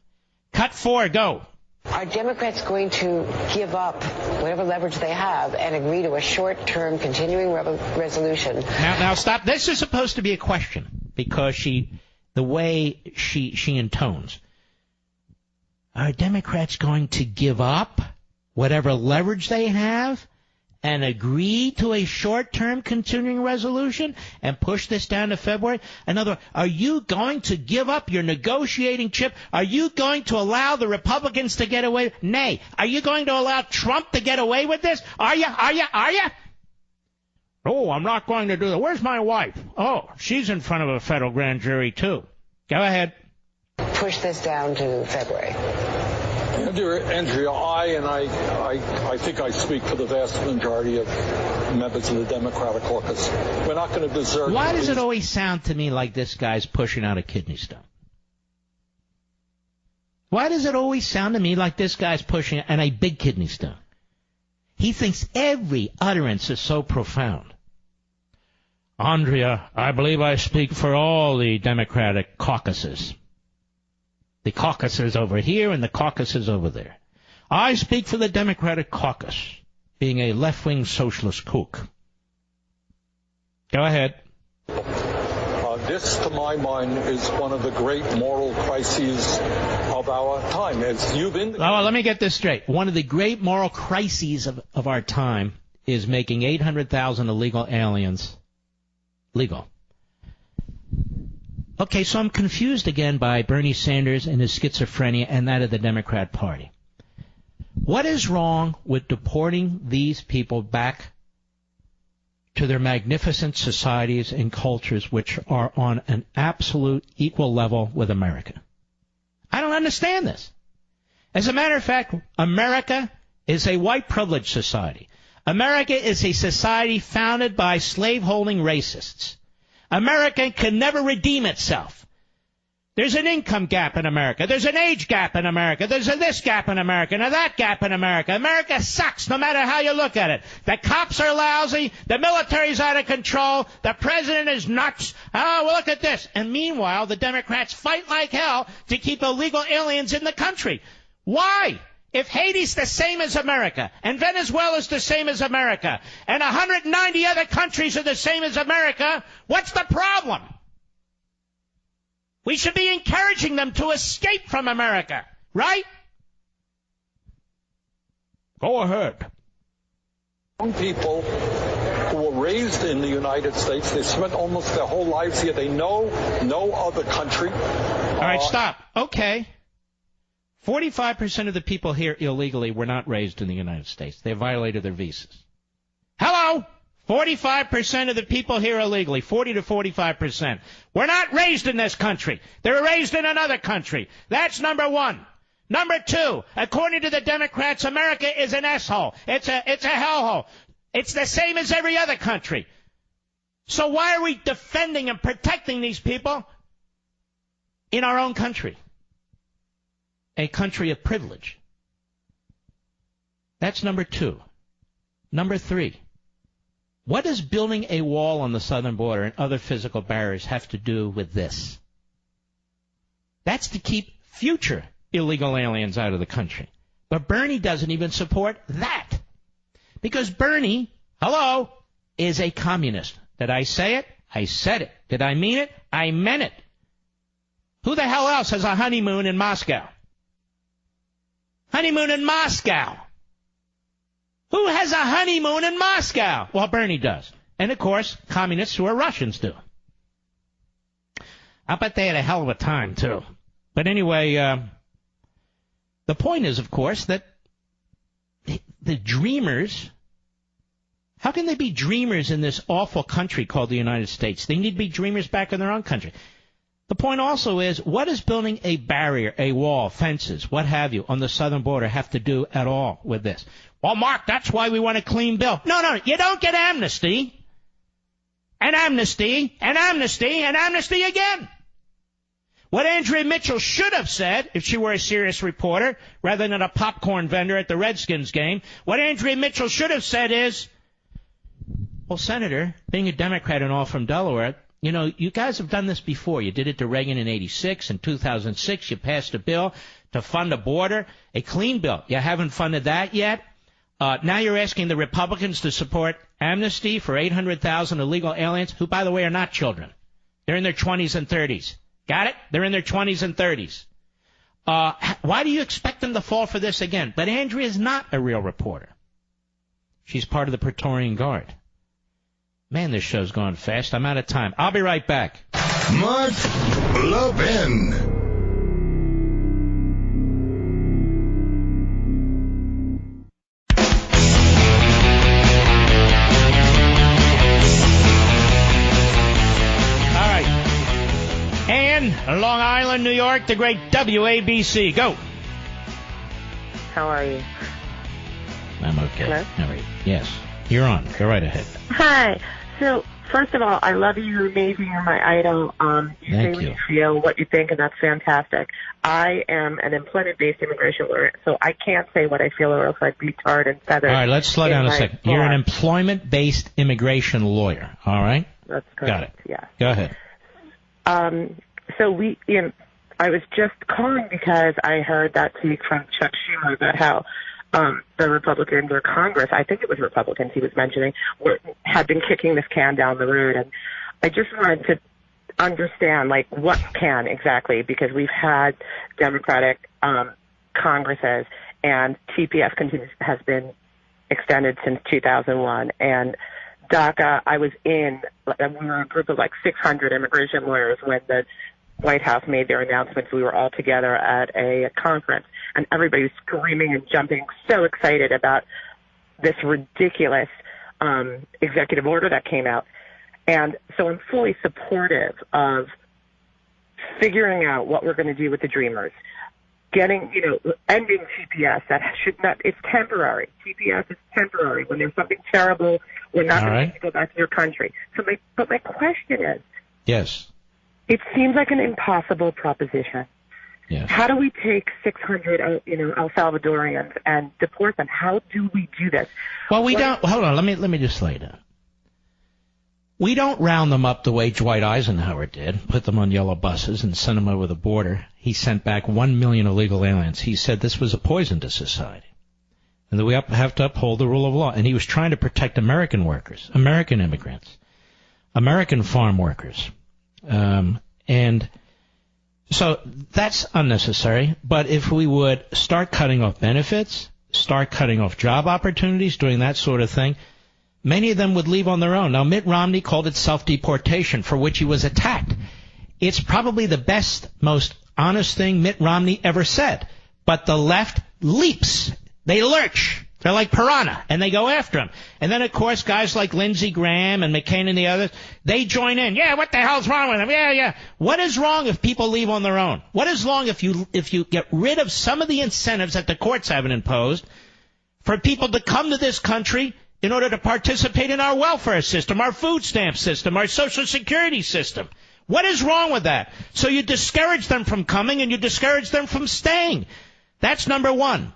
Cut 4, go. Are Democrats going to give up whatever leverage they have and agree to a short-term continuing resolution? Now stop. This is supposed to be a question because the way she intones. Are Democrats going to give up whatever leverage they have and agree to a short-term continuing resolution and push this down to February? In other words, are you going to give up your negotiating chip? Are you going to allow the Republicans to get away? Nay. Are you going to allow Trump to get away with this? Are you? Oh, I'm not going to do that. Where's my wife? Oh, she's in front of a federal grand jury, too. Go ahead. Push this down to February. Andrea, I think I speak for the vast majority of members of the Democratic caucus. We're not going to desert. Why does it always sound to me like this guy's pushing out a kidney stone? Why does it always sound to me like this guy's pushing out a big kidney stone? He thinks every utterance is so profound. Andrea, I believe I speak for all the Democratic caucuses. The caucuses over here and the caucuses over there. I speak for the Democratic caucus, being a left-wing socialist kook. Go ahead. This, to my mind, is one of the great moral crises of our time. As you've let me get this straight. One of the great moral crises of our time is making 800,000 illegal aliens legal. Okay, so I'm confused again by Bernie Sanders and his schizophrenia and that of the Democrat Party. What is wrong with deporting these people back to their magnificent societies and cultures which are on an absolute equal level with America? I don't understand this. As a matter of fact, America is a white privilege society. America is a society founded by slaveholding racists. America can never redeem itself. There's an income gap in America. There's an age gap in America. There's a this gap in America and a that gap in America. America sucks no matter how you look at it. The cops are lousy. The military's out of control. The president is nuts. Oh, well, look at this. And meanwhile, the Democrats fight like hell to keep illegal aliens in the country. Why? If Haiti's the same as America, and Venezuela's the same as America, and 190 other countries are the same as America, what's the problem? We should be encouraging them to escape from America, right? Go ahead. Young people who were raised in the United States, they spent almost their whole lives here. They know no other country. All right, stop. Okay. 45% of the people here illegally were not raised in the United States. They violated their visas. Hello? 45% of the people here illegally, 40 to 45%, were not raised in this country. They were raised in another country. That's number one. Number two, according to the Democrats, America is an S-hole. It's a hellhole. It's the same as every other country. So why are we defending and protecting these people in our own country? A country of privilege. That's number two. Number three, what does building a wall on the southern border and other physical barriers have to do with this? That's to keep future illegal aliens out of the country. But Bernie doesn't even support that. Because Bernie, hello, is a communist. Did I say it? I said it. Did I mean it? I meant it. Who the hell else has a honeymoon in Moscow? Honeymoon in Moscow. Who has a honeymoon in Moscow? Well, Bernie does. And, of course, communists who are Russians do. I bet they had a hell of a time, too. But anyway, the point is, of course, that the dreamers, how can they be dreamers in this awful country called the United States? They need to be dreamers back in their own country. The point also is, what does building a barrier, a wall, fences, what have you, on the southern border have to do at all with this? Well, Mark, that's why we want a clean bill. No, you don't get amnesty. And amnesty, and amnesty, and amnesty again. What Andrea Mitchell should have said, if she were a serious reporter, rather than a popcorn vendor at the Redskins game, what Andrea Mitchell should have said is, well, Senator, being a Democrat and all from Delaware, you know, you guys have done this before. You did it to Reagan in 86. In 2006, you passed a bill to fund a border, a clean bill. You haven't funded that yet. Now you're asking the Republicans to support amnesty for 800,000 illegal aliens who, by the way, are not children. They're in their 20s and 30s. Got it? They're in their 20s and 30s. Why do you expect them to fall for this again? But Andrea is not a real reporter. She's part of the Praetorian Guard. Man, this show's gone fast. I'm out of time. I'll be right back. Mark Levin. All right. And Long Island, New York, the great WABC. Go. How are you? I'm okay. Hello? All right. Yes. You're on. Go right ahead. Hi. So, first of all, I love you. You're amazing. You're my idol. You say what you feel, what you think, and that's fantastic. I am an employment-based immigration lawyer, so I can't say what I feel or else I'd be tarred and feathered. All right, let's slow down a second. bar. You're an employment-based immigration lawyer, all right? That's correct. Got it. Yeah. Go ahead. So I was just calling because I heard that tweet from Chuck Schumer about how the Republicans or Congress, I think it was Republicans he was mentioning, had been kicking this can down the road. And I just wanted to understand, like, what can exactly, because we've had Democratic Congresses, and TPS has been extended since 2001. And DACA, we were a group of like 600 immigration lawyers when the White House made their announcements. We were all together at a conference, and everybody was screaming and jumping, so excited about this ridiculous executive order that came out. And so I'm fully supportive of figuring out what we're going to do with the Dreamers, ending TPS. That should not, it's temporary. TPS is temporary. When there's something terrible, we're not going to go back to your country. But my question is, yes, it seems like an impossible proposition. Yes. How do we take 600, El Salvadorians and deport them? How do we do this? Well, don't. Hold on. Let me just lay down. We don't round them up the way Dwight Eisenhower did, put them on yellow buses and send them over the border. He sent back 1 million illegal aliens. He said this was a poison to society, and that we have to uphold the rule of law. And he was trying to protect American workers, American immigrants, American farm workers. And so that's unnecessary. But if we would start cutting off benefits, start cutting off job opportunities, doing that sort of thing, many of them would leave on their own. Now, Mitt Romney called it self-deportation, for which he was attacked. It's probably the best, most honest thing Mitt Romney ever said. But the left leaps. They lurch. They're like piranha, and they go after him. And then, of course, guys like Lindsey Graham and McCain and the others, they join in. Yeah, what the hell's wrong with them? Yeah. What is wrong if people leave on their own? What is wrong if you get rid of some of the incentives that the courts haven't imposed for people to come to this country in order to participate in our welfare system, our food stamp system, our Social Security system? What is wrong with that? So you discourage them from coming and you discourage them from staying. That's number one.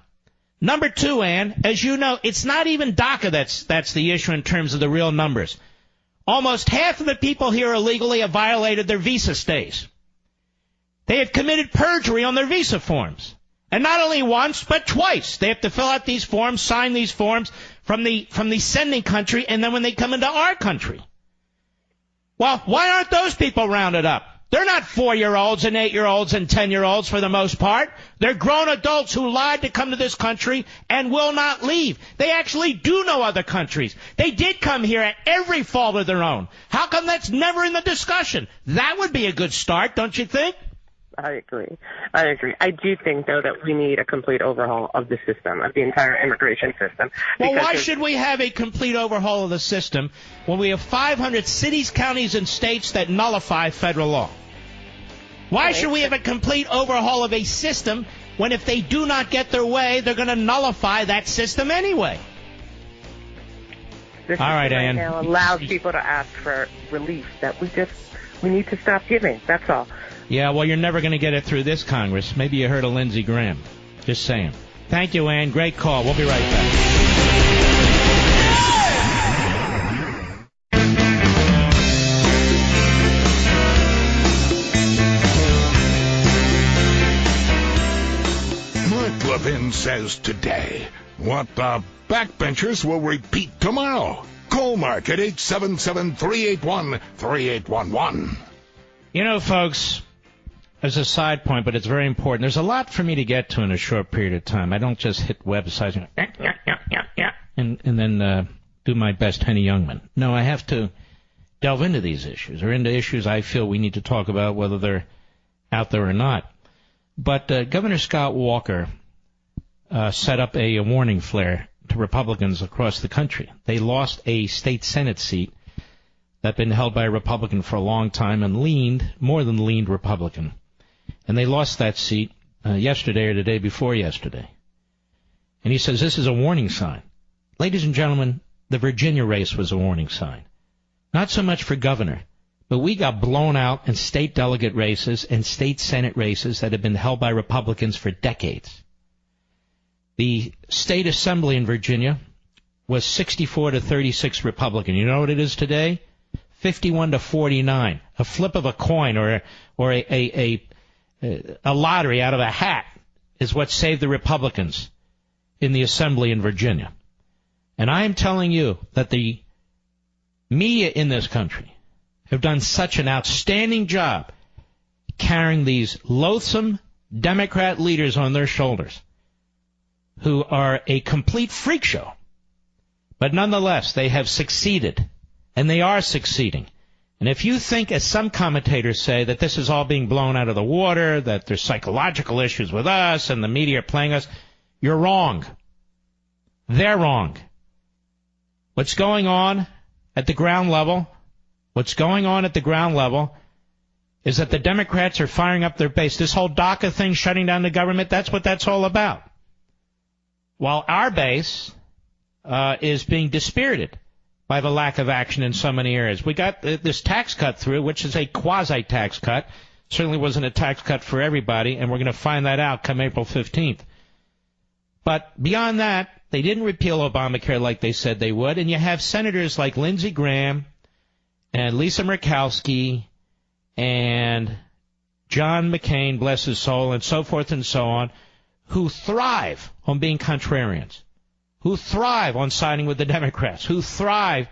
Number two, Ann, as you know, it's not even DACA that's the issue in terms of the real numbers. Almost half of the people here illegally have violated their visa stays. They have committed perjury on their visa forms. And not only once, but twice. They have to fill out these forms, sign these forms from the sending country, and then when they come into our country. Well, why aren't those people rounded up? They're not 4-year-olds and 8-year-olds and 10-year-olds for the most part. They're grown adults who lied to come to this country and will not leave. They actually do know other countries. They did come here at every fault of their own. How come that's never in the discussion? That would be a good start, don't you think? I agree. I do think, though, that we need a complete overhaul of the system, of the entire immigration system. Well, why should we have a complete overhaul of the system when we have 500 cities, counties, and states that nullify federal law? Why should we have a complete overhaul of a system when if they do not get their way, they're going to nullify that system anyway? This all right, right Ann. Now allows people to ask for relief that we need to stop giving. That's all. Yeah, well, you're never going to get it through this Congress. Maybe you heard of Lindsey Graham. Just saying. Thank you, Ann. Great call. We'll be right back. Levin says today what the backbenchers will repeat tomorrow. Call Mark at 877-381-3811. You know, folks, as a side point, but it's very important, there's a lot for me to get to in a short period of time. I don't just hit websites and then do my best Henny Youngman. No, I have to delve into these issues, or into issues I feel we need to talk about, whether they're out there or not. But Governor Scott Walker set up a warning flare to Republicans across the country. They lost a state Senate seat that had been held by a Republican for a long time and more than leaned Republican. And they lost that seat yesterday or the day before yesterday. And he says this is a warning sign. Ladies and gentlemen, the Virginia race was a warning sign. Not so much for governor, but we got blown out in state delegate races and state Senate races that have been held by Republicans for decades. The state assembly in Virginia was 64 to 36 Republican. You know what it is today? 51 to 49. A flip of a coin or a lottery out of a hat is what saved the Republicans in the assembly in Virginia. And I am telling you that the media in this country have done such an outstanding job carrying these loathsome Democrat leaders on their shoulders, who are a complete freak show. But nonetheless, they have succeeded, and they are succeeding. And if you think, as some commentators say, that this is all being blown out of the water, that there's psychological issues with us and the media are playing us, you're wrong. They're wrong. What's going on at the ground level is that the Democrats are firing up their base. This whole DACA thing, shutting down the government, that's what that's all about. While our base is being dispirited by the lack of action in so many areas. We got this tax cut through, which is a quasi-tax cut. Certainly wasn't a tax cut for everybody, and we're going to find that out come April 15th. But beyond that, they didn't repeal Obamacare like they said they would, and you have senators like Lindsey Graham and Lisa Murkowski and John McCain, bless his soul, and so forth and so on, who thrive on being contrarians, who thrive on siding with the Democrats, who thrive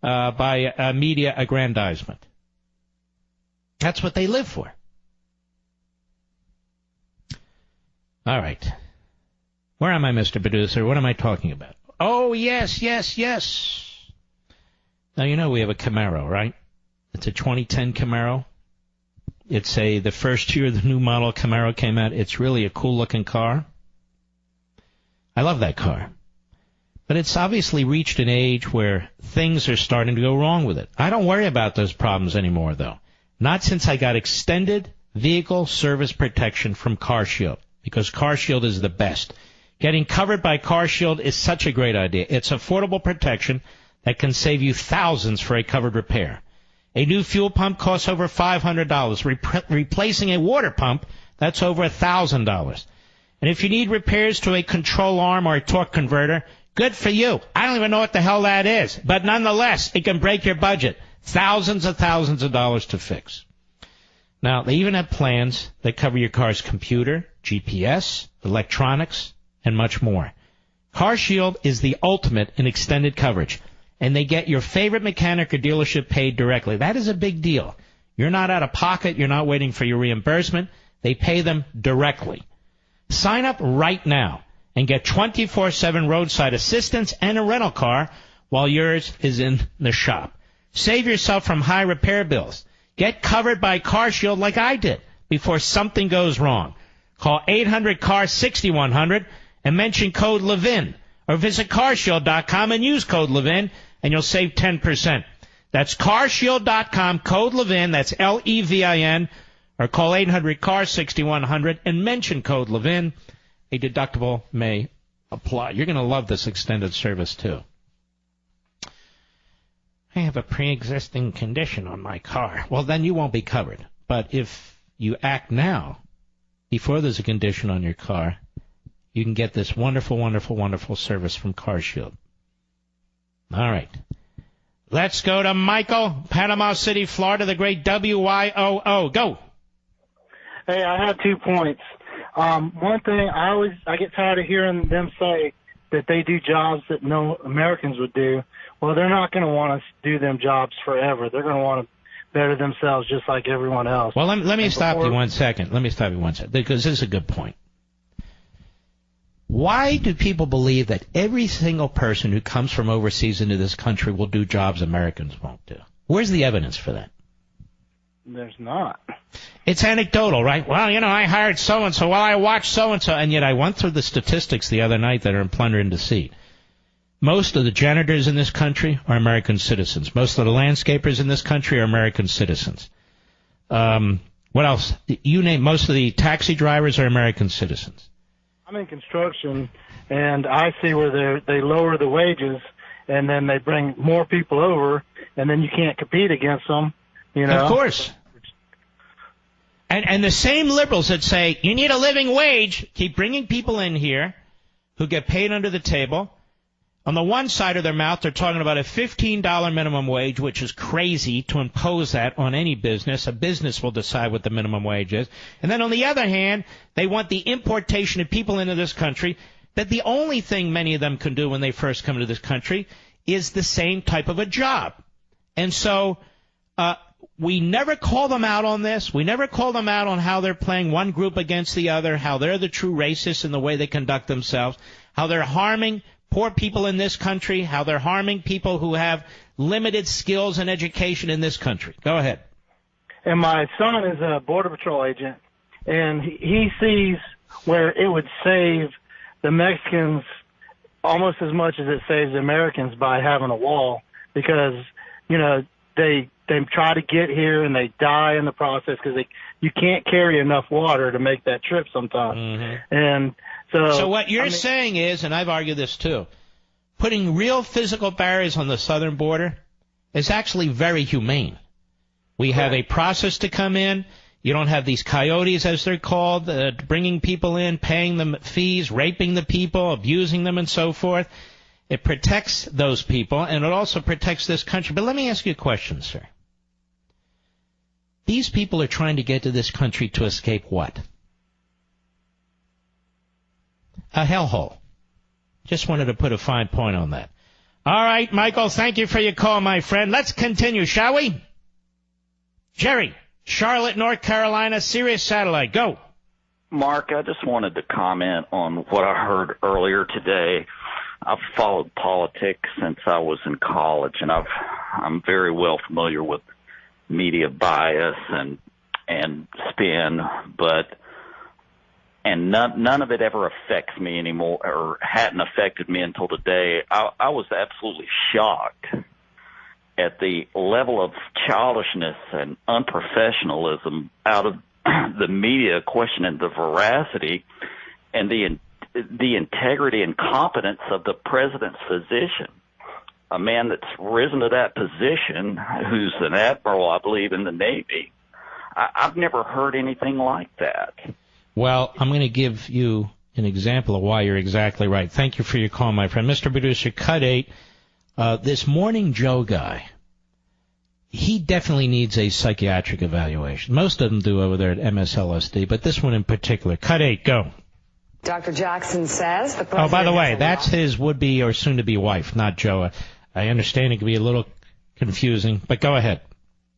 by media aggrandizement. That's what they live for. All right. Where am I, Mr. Producer? What am I talking about? Oh, yes. Now, you know we have a Camaro, right? It's a 2010 Camaro. It's the first year the new model Camaro came out. It's really a cool-looking car. I love that car. But it's obviously reached an age where things are starting to go wrong with it. I don't worry about those problems anymore, though. Not since I got extended vehicle service protection from CarShield, because CarShield is the best. Getting covered by CarShield is such a great idea. It's affordable protection that can save you thousands for a covered repair. A new fuel pump costs over $500. Replacing a water pump, that's over $1,000. And if you need repairs to a control arm or a torque converter, good for you. I don't even know what the hell that is. But nonetheless, it can break your budget. Thousands of dollars to fix. Now, they even have plans that cover your car's computer, GPS, electronics, and much more. CarShield is the ultimate in extended coverage, and they get your favorite mechanic or dealership paid directly. That is a big deal. You're not out of pocket. You're not waiting for your reimbursement. They pay them directly. Sign up right now and get 24/7 roadside assistance and a rental car while yours is in the shop. Save yourself from high repair bills. Get covered by CarShield like I did before something goes wrong. Call 800-CAR-6100 and mention code Levin, or visit carshield.com and use code Levin, and you'll save 10%. That's carshield.com, code Levin, that's Levin, or call 800-CAR-6100 and mention code Levin. A deductible may apply. You're going to love this extended service, too. I have a pre-existing condition on my car. Well, then you won't be covered. But if you act now, before there's a condition on your car, you can get this wonderful, wonderful, wonderful service from CarShield. All right. Let's go to Michael, Panama City, Florida, the great WYOO. Go. Hey, I have 2 points. One thing, I get tired of hearing them say that they do jobs that no Americans would do. Well, they're not going to want to do them jobs forever. They're going to want to better themselves just like everyone else. Well, let me stop you 1 second. Let me stop you 1 second, because this is a good point. Why do people believe that every single person who comes from overseas into this country will do jobs Americans won't do? Where's the evidence for that? There's not. It's anecdotal, right? Well, I hired so-and-so. Well, I watched so-and-so. And yet I went through the statistics the other night that are in Plunder and Deceit. Most of the janitors in this country are American citizens. Most of the landscapers in this country are American citizens. What else? You name, most of the taxi drivers are American citizens. I'm in construction, and I see where they lower the wages, and then they bring more people over, and then you can't compete against them. Of course. And the same liberals that say, you need a living wage, keep bringing people in here who get paid under the table. On the one side of their mouth, they're talking about a $15 minimum wage, which is crazy to impose that on any business. A business will decide what the minimum wage is. And then on the other hand, they want the importation of people into this country, that the only thing many of them can do when they first come to this country is the same type of a job. And so we never call them out on this. We never call them out on how they're playing one group against the other, how they're the true racists in the way they conduct themselves, how they're harming poor people in this country, how they're harming people who have limited skills and education in this country. Go ahead. And my son is a Border Patrol agent, and he sees where it would save the Mexicans almost as much as it saves the Americans by having a wall, because, they try to get here and they die in the process because you can't carry enough water to make that trip sometimes. Mm-hmm. And so what you're saying is, and I've argued this too, putting real physical barriers on the southern border is actually very humane. We have a process to come in. You don't have these coyotes, as they're called, bringing people in, paying them fees, raping the people, abusing them, and so forth. It protects those people, and it also protects this country. But let me ask you a question, sir. These people are trying to get to this country to escape what? A hellhole. Just wanted to put a fine point on that. All right, Michael, thank you for your call, my friend. Let's continue, shall we? Jerry, Charlotte, North Carolina, Sirius Satellite, go. Mark, I just wanted to comment on what I heard earlier today. I've followed politics since I was in college, and I'm very well familiar with media bias and spin, and none of it ever affects me anymore, or hadn't affected me until today. I was absolutely shocked at the level of childishness and unprofessionalism out of the media, questioning the veracity and the integrity and competence of the president's physician, a man that's risen to that position, who's an admiral, I believe, in the Navy. I've never heard anything like that. Well, I'm going to give you an example of why you're exactly right. Thank you for your call, my friend. Mr. Producer, cut 8. This Morning Joe guy, he definitely needs a psychiatric evaluation. Most of them do over there at MSLSD, but this one in particular. Cut 8, go. Dr. Jackson says the president... Oh, by the way, that's his would-be or soon-to-be wife, not Joe. I understand it can be a little confusing, but go ahead.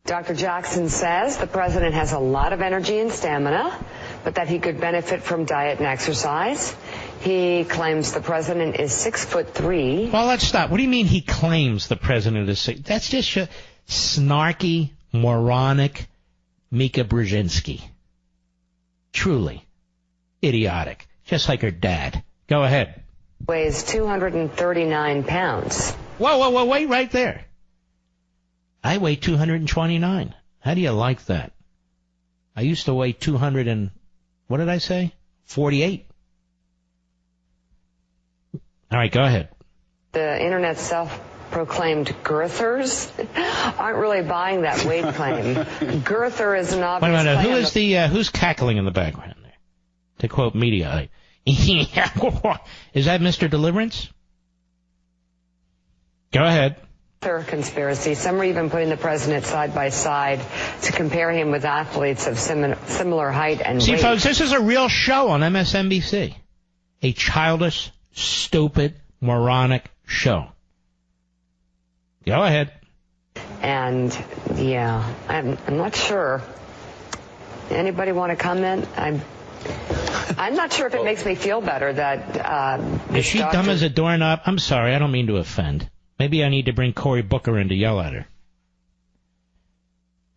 Dr. Jackson says the president has a lot of energy and stamina, but that he could benefit from diet and exercise. He claims the president is 6'3". Well, let's stop. What do you mean he claims the president is 6? That's just a snarky, moronic Mika Brzezinski. Truly idiotic. Just like her dad. Go ahead. Weighs 239 pounds. Whoa, wait right there. I weigh 229. How do you like that? I used to weigh 200 and, what did I say? 48. All right, go ahead. The internet self-proclaimed girthers aren't really buying that weight claim. Girther is an obvious Wait a minute, claim. who's cackling in the background there? To quote media, is that Mr. Deliverance? Go ahead. Conspiracy. Some are even putting the president side by side to compare him with athletes of similar height and weight. See, folks, this is a real show on MSNBC. A childish, stupid, moronic show. Go ahead. And, yeah, I'm not sure. Anybody want to comment? I'm not sure if it makes me feel better that... is she dumb as a doorknob? I'm sorry, I don't mean to offend. Maybe I need to bring Cory Booker in to yell at her.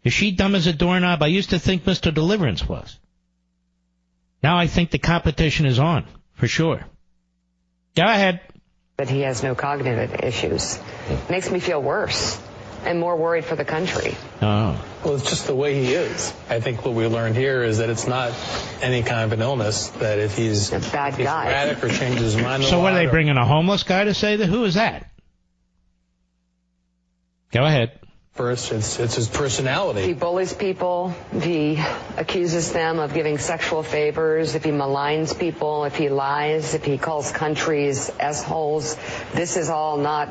Is she dumb as a doorknob? I used to think Mr. Deliverance was. Now I think the competition is on, for sure. Go ahead. That he has no cognitive issues. Makes me feel worse and more worried for the country. Oh. Well, it's just the way he is. I think what we learned here is that it's not any kind of an illness, that if he's a bad guy, erratic or changes his mind. So what, are they bringing a homeless guy to say that? Who is that? Go ahead. First, it's his personality. He bullies people. He accuses them of giving sexual favors. If he maligns people, if he lies, if he calls countries S-holes, this is all not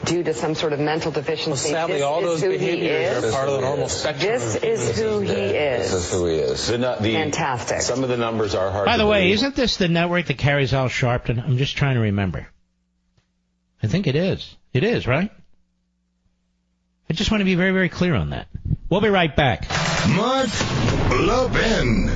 due to some sort of mental deficiency. Well, sadly, this all those behaviors are part of the normal spectrum. This is who he is. This is who he is. Fantastic. Some of the numbers are hard By the to way, believe. isn't this the network that carries Al Sharpton? I'm just trying to remember. I think it is. It is, right? I just want to be very, very clear on that. We'll be right back. Mark Levin.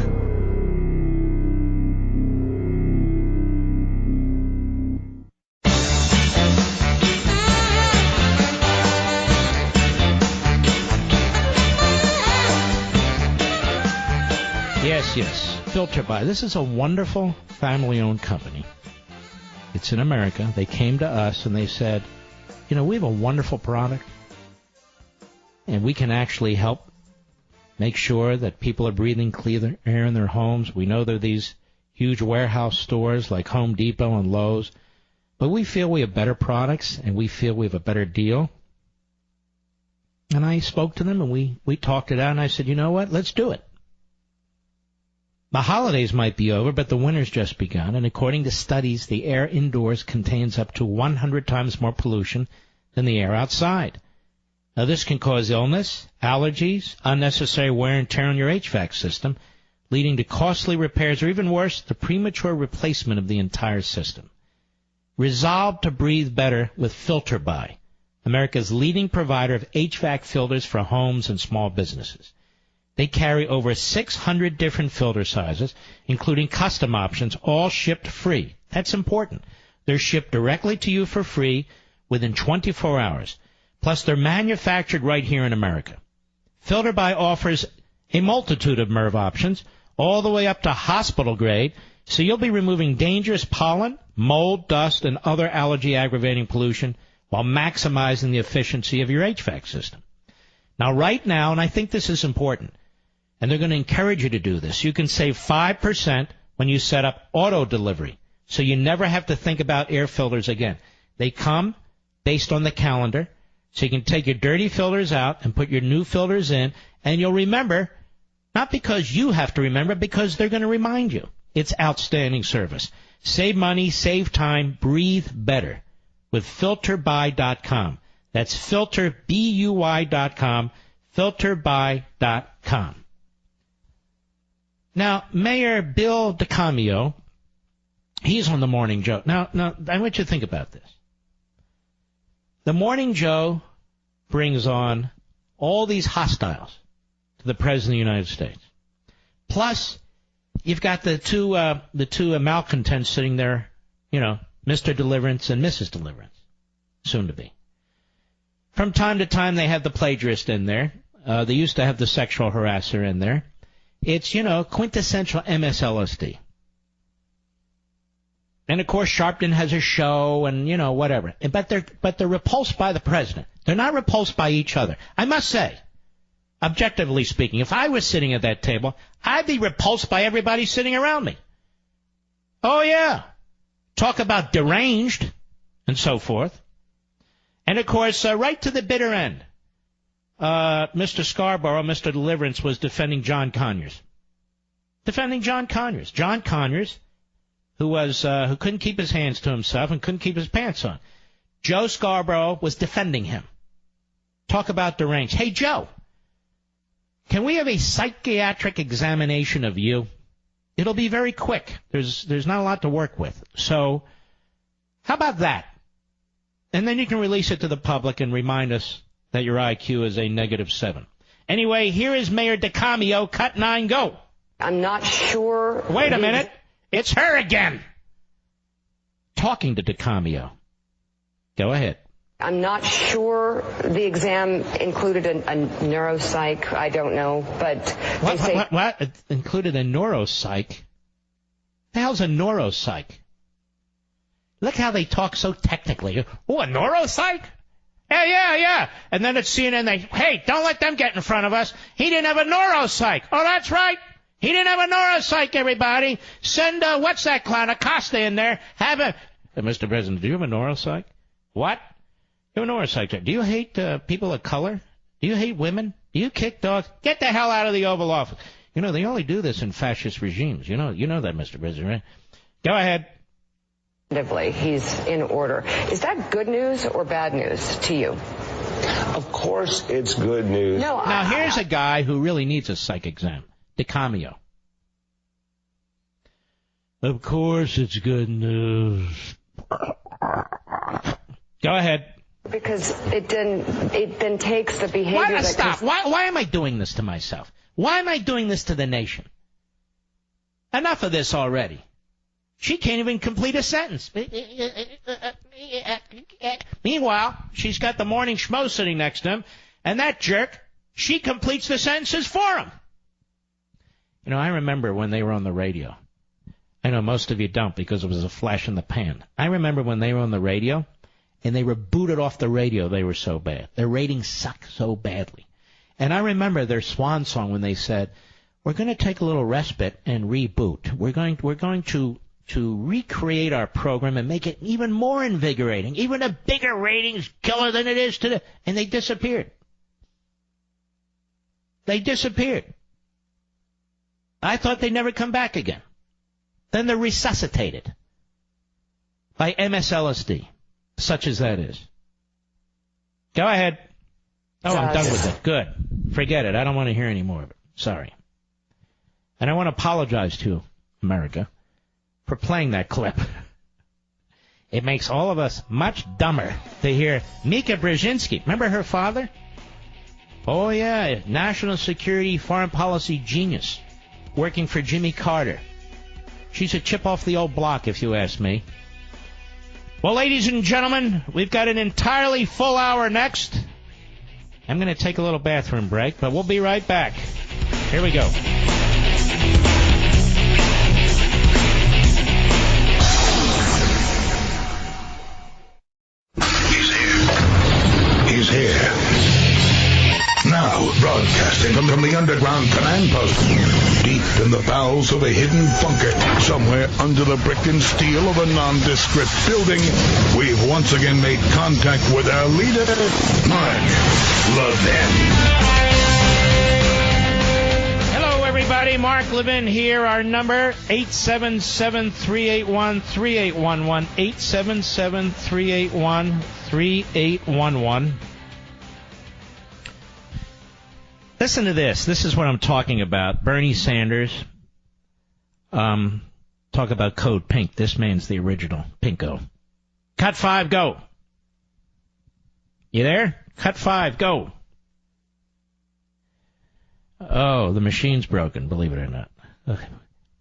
Yes. Filter By. This is a wonderful family-owned company. It's in America. They came to us and they said, you know, we have a wonderful product. And we can actually help make sure that people are breathing clear air in their homes. We know there are these huge warehouse stores like Home Depot and Lowe's. But we feel we have better products, and we feel we have a better deal. And I spoke to them, and we talked it out, and I said, you know what, let's do it. The holidays might be over, but the winter's just begun. And according to studies, the air indoors contains up to 100 times more pollution than the air outside. Now, this can cause illness, allergies, unnecessary wear and tear on your HVAC system, leading to costly repairs or, even worse, the premature replacement of the entire system. Resolve to breathe better with Filter By, America's leading provider of HVAC filters for homes and small businesses. They carry over 600 different filter sizes, including custom options, all shipped free. That's important. They're shipped directly to you for free within 24 hours. Plus, they're manufactured right here in America. Filter By offers a multitude of MERV options, all the way up to hospital grade, so you'll be removing dangerous pollen, mold, dust, and other allergy-aggravating pollution while maximizing the efficiency of your HVAC system. Now, right now, and I think this is important, and they're going to encourage you to do this, you can save 5% when you set up auto delivery, so you never have to think about air filters again. They come based on the calendar. So you can take your dirty filters out and put your new filters in, and you'll remember, not because you have to remember, because they're going to remind you. It's outstanding service. Save money, save time, breathe better with filterby.com. That's filterbuy.com, filterby.com. Now, Mayor Bill DeCamio, he's on the Morning Joe. Now, I want you to think about this. The Morning Joe brings on all these hostiles to the President of the United States. Plus, you've got the two malcontents sitting there, you know, Mr. Deliverance and Mrs. Deliverance, soon to be. From time to time, they have the plagiarist in there. They used to have the sexual harasser in there. It's, you know, quintessential MSLSD. And, of course, Sharpton has a show and, you know, whatever. But they're repulsed by the president. They're not repulsed by each other. I must say, Objectively speaking, if I was sitting at that table, I'd be repulsed by everybody sitting around me. Oh, yeah. Talk about deranged and so forth. And, of course, right to the bitter end, Mr. Scarborough, Mr. Deliverance, was defending John Conyers. John Conyers, who couldn't keep his hands to himself and couldn't keep his pants on. Joe Scarborough was defending him. Talk about deranged. Hey, Joe, can we have a psychiatric examination of you? It'll be very quick. There's not a lot to work with. So how about that? And then you can release it to the public and remind us that your IQ is a -7. Anyway, here is Mayor DeCamio. Cut 9, go. I'm not sure. Wait a minute. It's her again. Talking to DeCamio. Go ahead. I'm not sure the exam included a neuropsych. I don't know, but what? It included a neuropsych? The hell's a neuropsych? Look how they talk so technically. Oh, a neuropsych? Yeah. And then at CNN, hey, don't let them get in front of us. He didn't have a neuropsych. Oh, that's right. He didn't have a neuropsych, everybody. Send, what's that clown, Acosta in there. Have a... Mr. President, do you have a neuropsych? What? You have a neuropsych. Do you hate people of color? Do you hate women? Do you kick dogs? Get the hell out of the Oval Office. You know, they only do this in fascist regimes. You know that, Mr. President, right? Go ahead. He's in order. Is that good news or bad news to you? Of course it's good news. Now, here's a guy who really needs a psych exam. DeCamio. Of course it's good news. Go ahead. Because it then takes the behavior Stop. Why am I doing this to myself? Why am I doing this to the nation? Enough of this already. She can't even complete a sentence. Meanwhile, she's got the morning schmo sitting next to him, and that jerk, she completes the sentences for him. You know, I remember when they were on the radio. I know most of you don't because it was a flash in the pan. I remember when they were on the radio, and they were booted off the radio. They were so bad. Their ratings sucked so badly. And I remember their swan song when they said, we're going to take a little respite and reboot. We're going to recreate our program and make it even more invigorating, even a bigger ratings killer than it is today. And they disappeared. I thought they'd never come back again. Then they're resuscitated by MSLSD, such as that is. Go ahead. Oh, I'm done with it. Good. Forget it. I don't want to hear any more of it. Sorry. And I want to apologize to America for playing that clip. It makes all of us much dumber to hear Mika Brzezinski. Remember her father? Oh, yeah. National security, foreign policy genius. Working for Jimmy Carter. She's a chip off the old block, if you ask me. Well, ladies and gentlemen, we've got an entirely full hour next. I'm going to take a little bathroom break, but we'll be right back. Here we go. He's here. Now, broadcasting from the underground command post, deep in the bowels of a hidden bunker, somewhere under the brick and steel of a nondescript building, we've once again made contact with our leader, Mark Levin. Hello, everybody. Mark Levin here. Our number, 877-381-3811, 877-381-3811. Listen to this. This is what I'm talking about. Bernie Sanders. Talk about Code Pink. This man's the original Pinko. Cut 5, go. You there? Cut 5, go. Oh, the machine's broken, believe it or not. Okay.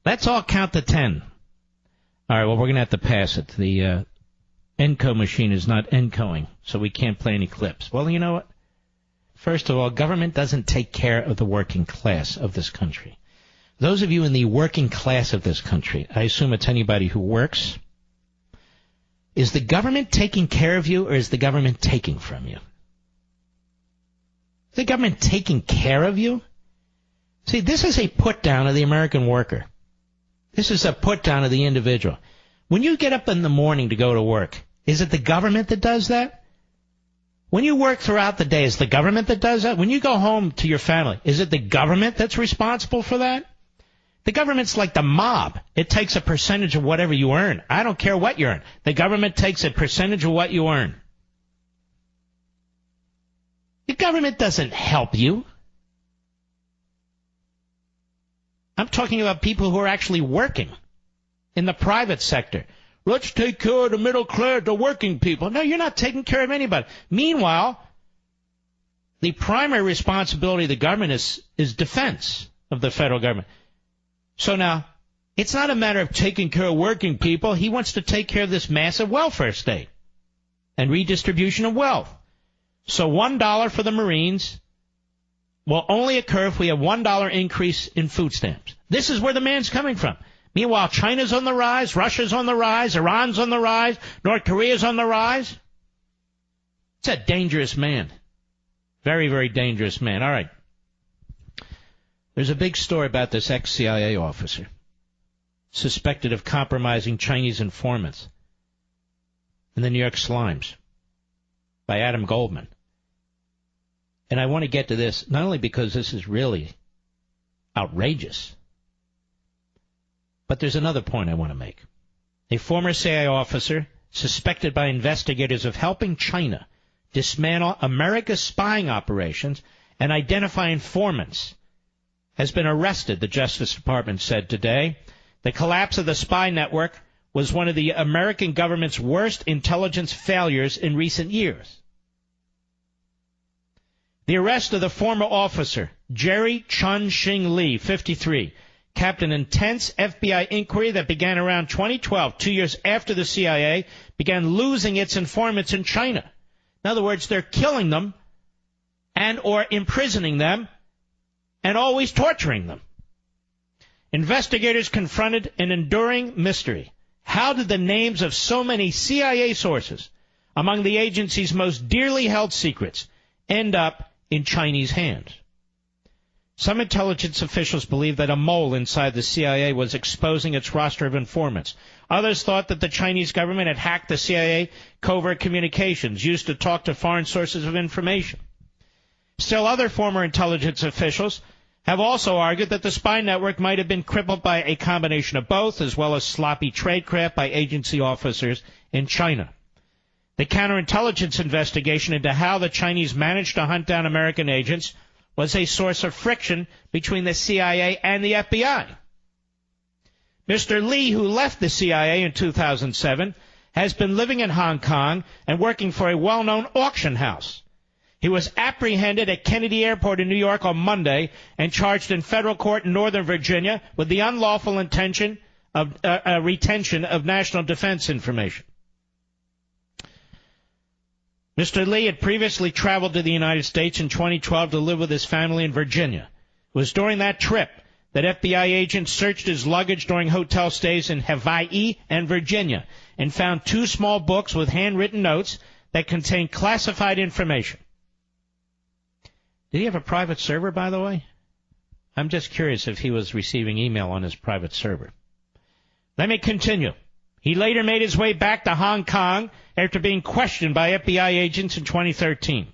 Let's all count to 10. All right, well, we're going to have to pass it. The Enco machine is not Encoing, so we can't play any clips. Well, you know what? First of all, government doesn't take care of the working class of this country. Those of you in the working class of this country, I assume it's anybody who works, is the government taking care of you or is the government taking from you? The government taking care of you? See, this is a put-down of the American worker. This is a put-down of the individual. When you get up in the morning to go to work, is it the government that does that? When you work throughout the day, is the government that does that? When you go home to your family, is it the government that's responsible for that? The government's like the mob. It takes a percentage of whatever you earn. I don't care what you earn. The government takes a percentage of what you earn. The government doesn't help you. I'm talking about people who are actually working in the private sector. Let's take care of the middle class, the working people. No, you're not taking care of anybody. Meanwhile, the primary responsibility of the government is defense of the federal government. So now, it's not a matter of taking care of working people. He wants to take care of this massive welfare state and redistribution of wealth. So $1 for the Marines will only occur if we have $1 increase in food stamps. This is where the man's coming from. Meanwhile, China's on the rise, Russia's on the rise, Iran's on the rise, North Korea's on the rise. It's a dangerous man. Very, very dangerous man. All right. There's a big story about this ex-CIA officer suspected of compromising Chinese informants in the New York Slimes by Adam Goldman. And I want to get to this, not only because this is really outrageous, but there's another point I want to make. A former CIA officer suspected by investigators of helping China dismantle America's spying operations and identify informants has been arrested, the Justice Department said today. The collapse of the spy network was one of the American government's worst intelligence failures in recent years. The arrest of the former officer, Jerry Chun-Shing Lee, 53, capped an intense FBI inquiry that began around 2012, 2 years after the CIA began losing its informants in China. In other words, they're killing them and or imprisoning them and always torturing them. Investigators confronted an enduring mystery. How did the names of so many CIA sources among the agency's most dearly held secrets end up in Chinese hands? Some intelligence officials believe that a mole inside the CIA was exposing its roster of informants. Others thought that the Chinese government had hacked the CIA covert communications used to talk to foreign sources of information. Still, other former intelligence officials have also argued that the spy network might have been crippled by a combination of both, as well as sloppy tradecraft by agency officers in China. The counterintelligence investigation into how the Chinese managed to hunt down American agents was a source of friction between the CIA and the FBI. Mr. Lee, who left the CIA in 2007, has been living in Hong Kong and working for a well-known auction house. He was apprehended at Kennedy Airport in New York on Monday and charged in federal court in Northern Virginia with the unlawful retention of national defense information. Mr. Lee had previously traveled to the United States in 2012 to live with his family in Virginia. It was during that trip that FBI agents searched his luggage during hotel stays in Hawaii and Virginia and found 2 small books with handwritten notes that contained classified information. Did he have a private server, by the way? I'm just curious if he was receiving email on his private server. Let me continue. He later made his way back to Hong Kong after being questioned by FBI agents in 2013.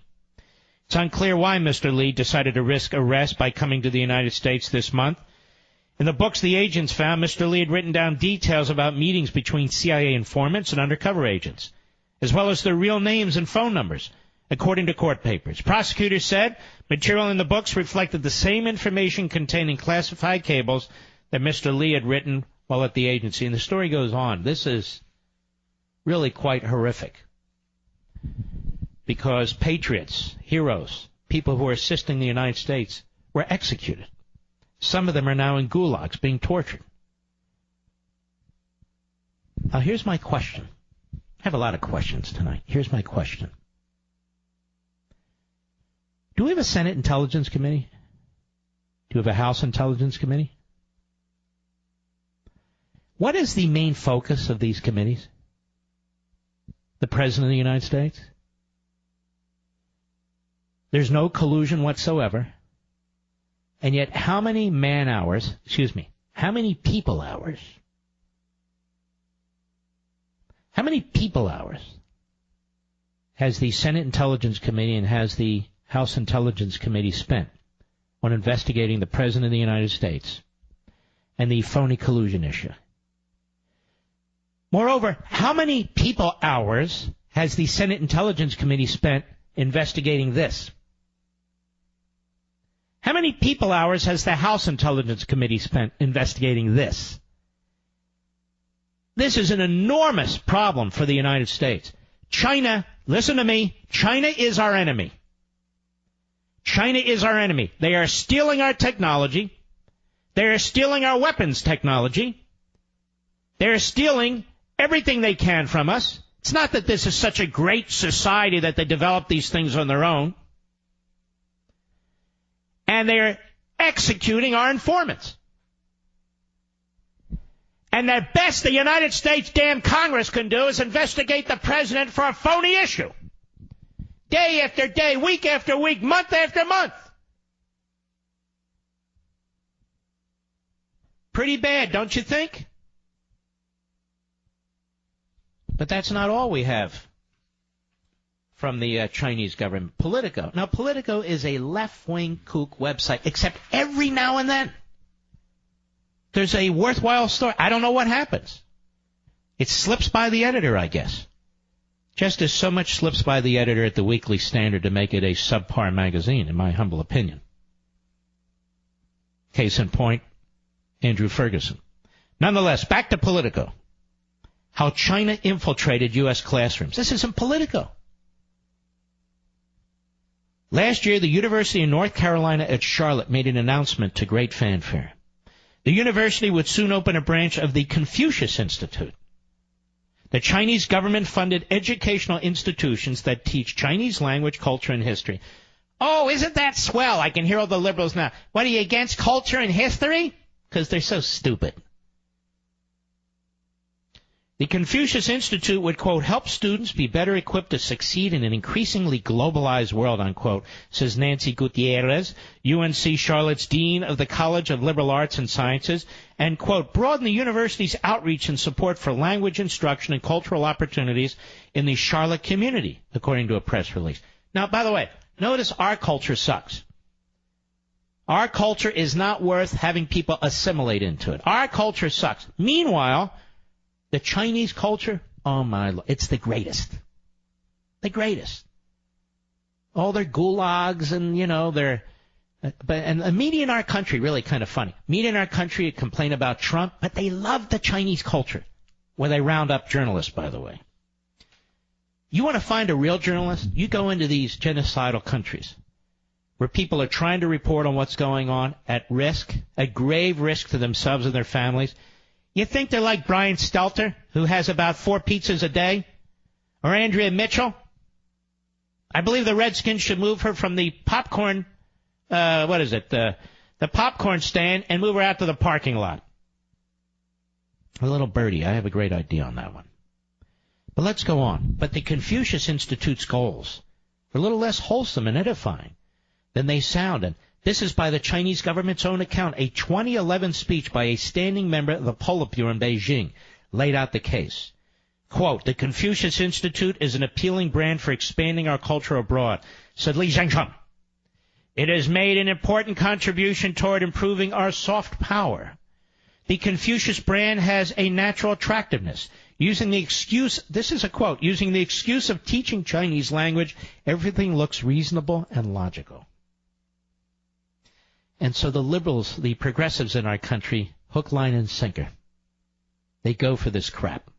It's unclear why Mr. Lee decided to risk arrest by coming to the United States this month. In the books the agents found, Mr. Lee had written down details about meetings between CIA informants and undercover agents, as well as their real names and phone numbers, according to court papers. Prosecutors said material in the books reflected the same information contained in classified cables that Mr. Lee had written while at the agency. And the story goes on. This is really quite horrific because patriots, heroes, people who were assisting the United States were executed. Some of them are now in gulags being tortured. Now, here's my question. I have a lot of questions tonight. Here's my question. Do we have a Senate Intelligence Committee? Do we have a House Intelligence Committee? What is the main focus of these committees? The President of the United States? There's no collusion whatsoever. And yet how many how many people hours has the Senate Intelligence Committee and has the House Intelligence Committee spent on investigating the President of the United States and the phony collusion issue? Moreover, how many people hours has the Senate Intelligence Committee spent investigating this? How many people hours has the House Intelligence Committee spent investigating this? This is an enormous problem for the United States. China, listen to me, China is our enemy. China is our enemy. They are stealing our technology. They are stealing our weapons technology. They are stealing everything they can from us. It's not that this is such a great society that they develop these things on their own. And they're executing our informants. And the best the United States damn Congress can do is investigate the president for a phony issue. Day after day, week after week, month after month. Pretty bad, don't you think? But that's not all we have from the Chinese government. Politico. Now, Politico is a left-wing kook website, except every now and then there's a worthwhile story. I don't know what happens. It slips by the editor, I guess. Just as so much slips by the editor at the Weekly Standard to make it a subpar magazine, in my humble opinion. Case in point, Andrew Ferguson. Nonetheless, back to Politico. How China infiltrated U.S. classrooms. This is in Politico. Last year, the University of North Carolina at Charlotte made an announcement to great fanfare. The university would soon open a branch of the Confucius Institute. The Chinese government-funded educational institutions that teach Chinese language, culture, and history. Oh, isn't that swell? I can hear all the liberals now. What, are you against culture and history? Because they're so stupid. The Confucius Institute would, quote, help students be better equipped to succeed in an increasingly globalized world, unquote, says Nancy Gutierrez, UNC Charlotte's Dean of the College of Liberal Arts and Sciences, and, quote, broaden the university's outreach and support for language instruction and cultural opportunities in the Charlotte community, according to a press release. Now, by the way, notice our culture sucks. Our culture is not worth having people assimilate into it. Our culture sucks. Meanwhile, the Chinese culture, oh my Lord, it's the greatest. The greatest. All their gulags and, and the media in our country, really kind of funny. Media in our country complain about Trump, but they love the Chinese culture, where they round up journalists, by the way. You want to find a real journalist? You go into these genocidal countries where people are trying to report on what's going on at risk, at grave risk to themselves and their families. You think they're like Brian Stelter, who has about 4 pizzas a day? Or Andrea Mitchell? I believe the Redskins should move her from the popcorn, the popcorn stand and move her out to the parking lot. A little birdie. I have a great idea on that one. But let's go on. But the Confucius Institute's goals are a little less wholesome and edifying than they sound. And this is by the Chinese government's own account. A 2011 speech by a standing member of the Politburo in Beijing laid out the case. Quote, the Confucius Institute is an appealing brand for expanding our culture abroad, said Li Zhengcheng. It has made an important contribution toward improving our soft power. The Confucius brand has a natural attractiveness. Using the excuse, this is a quote, using the excuse of teaching Chinese language, everything looks reasonable and logical. And so the liberals, the progressives in our country, hook, line, and sinker. They go for this crap.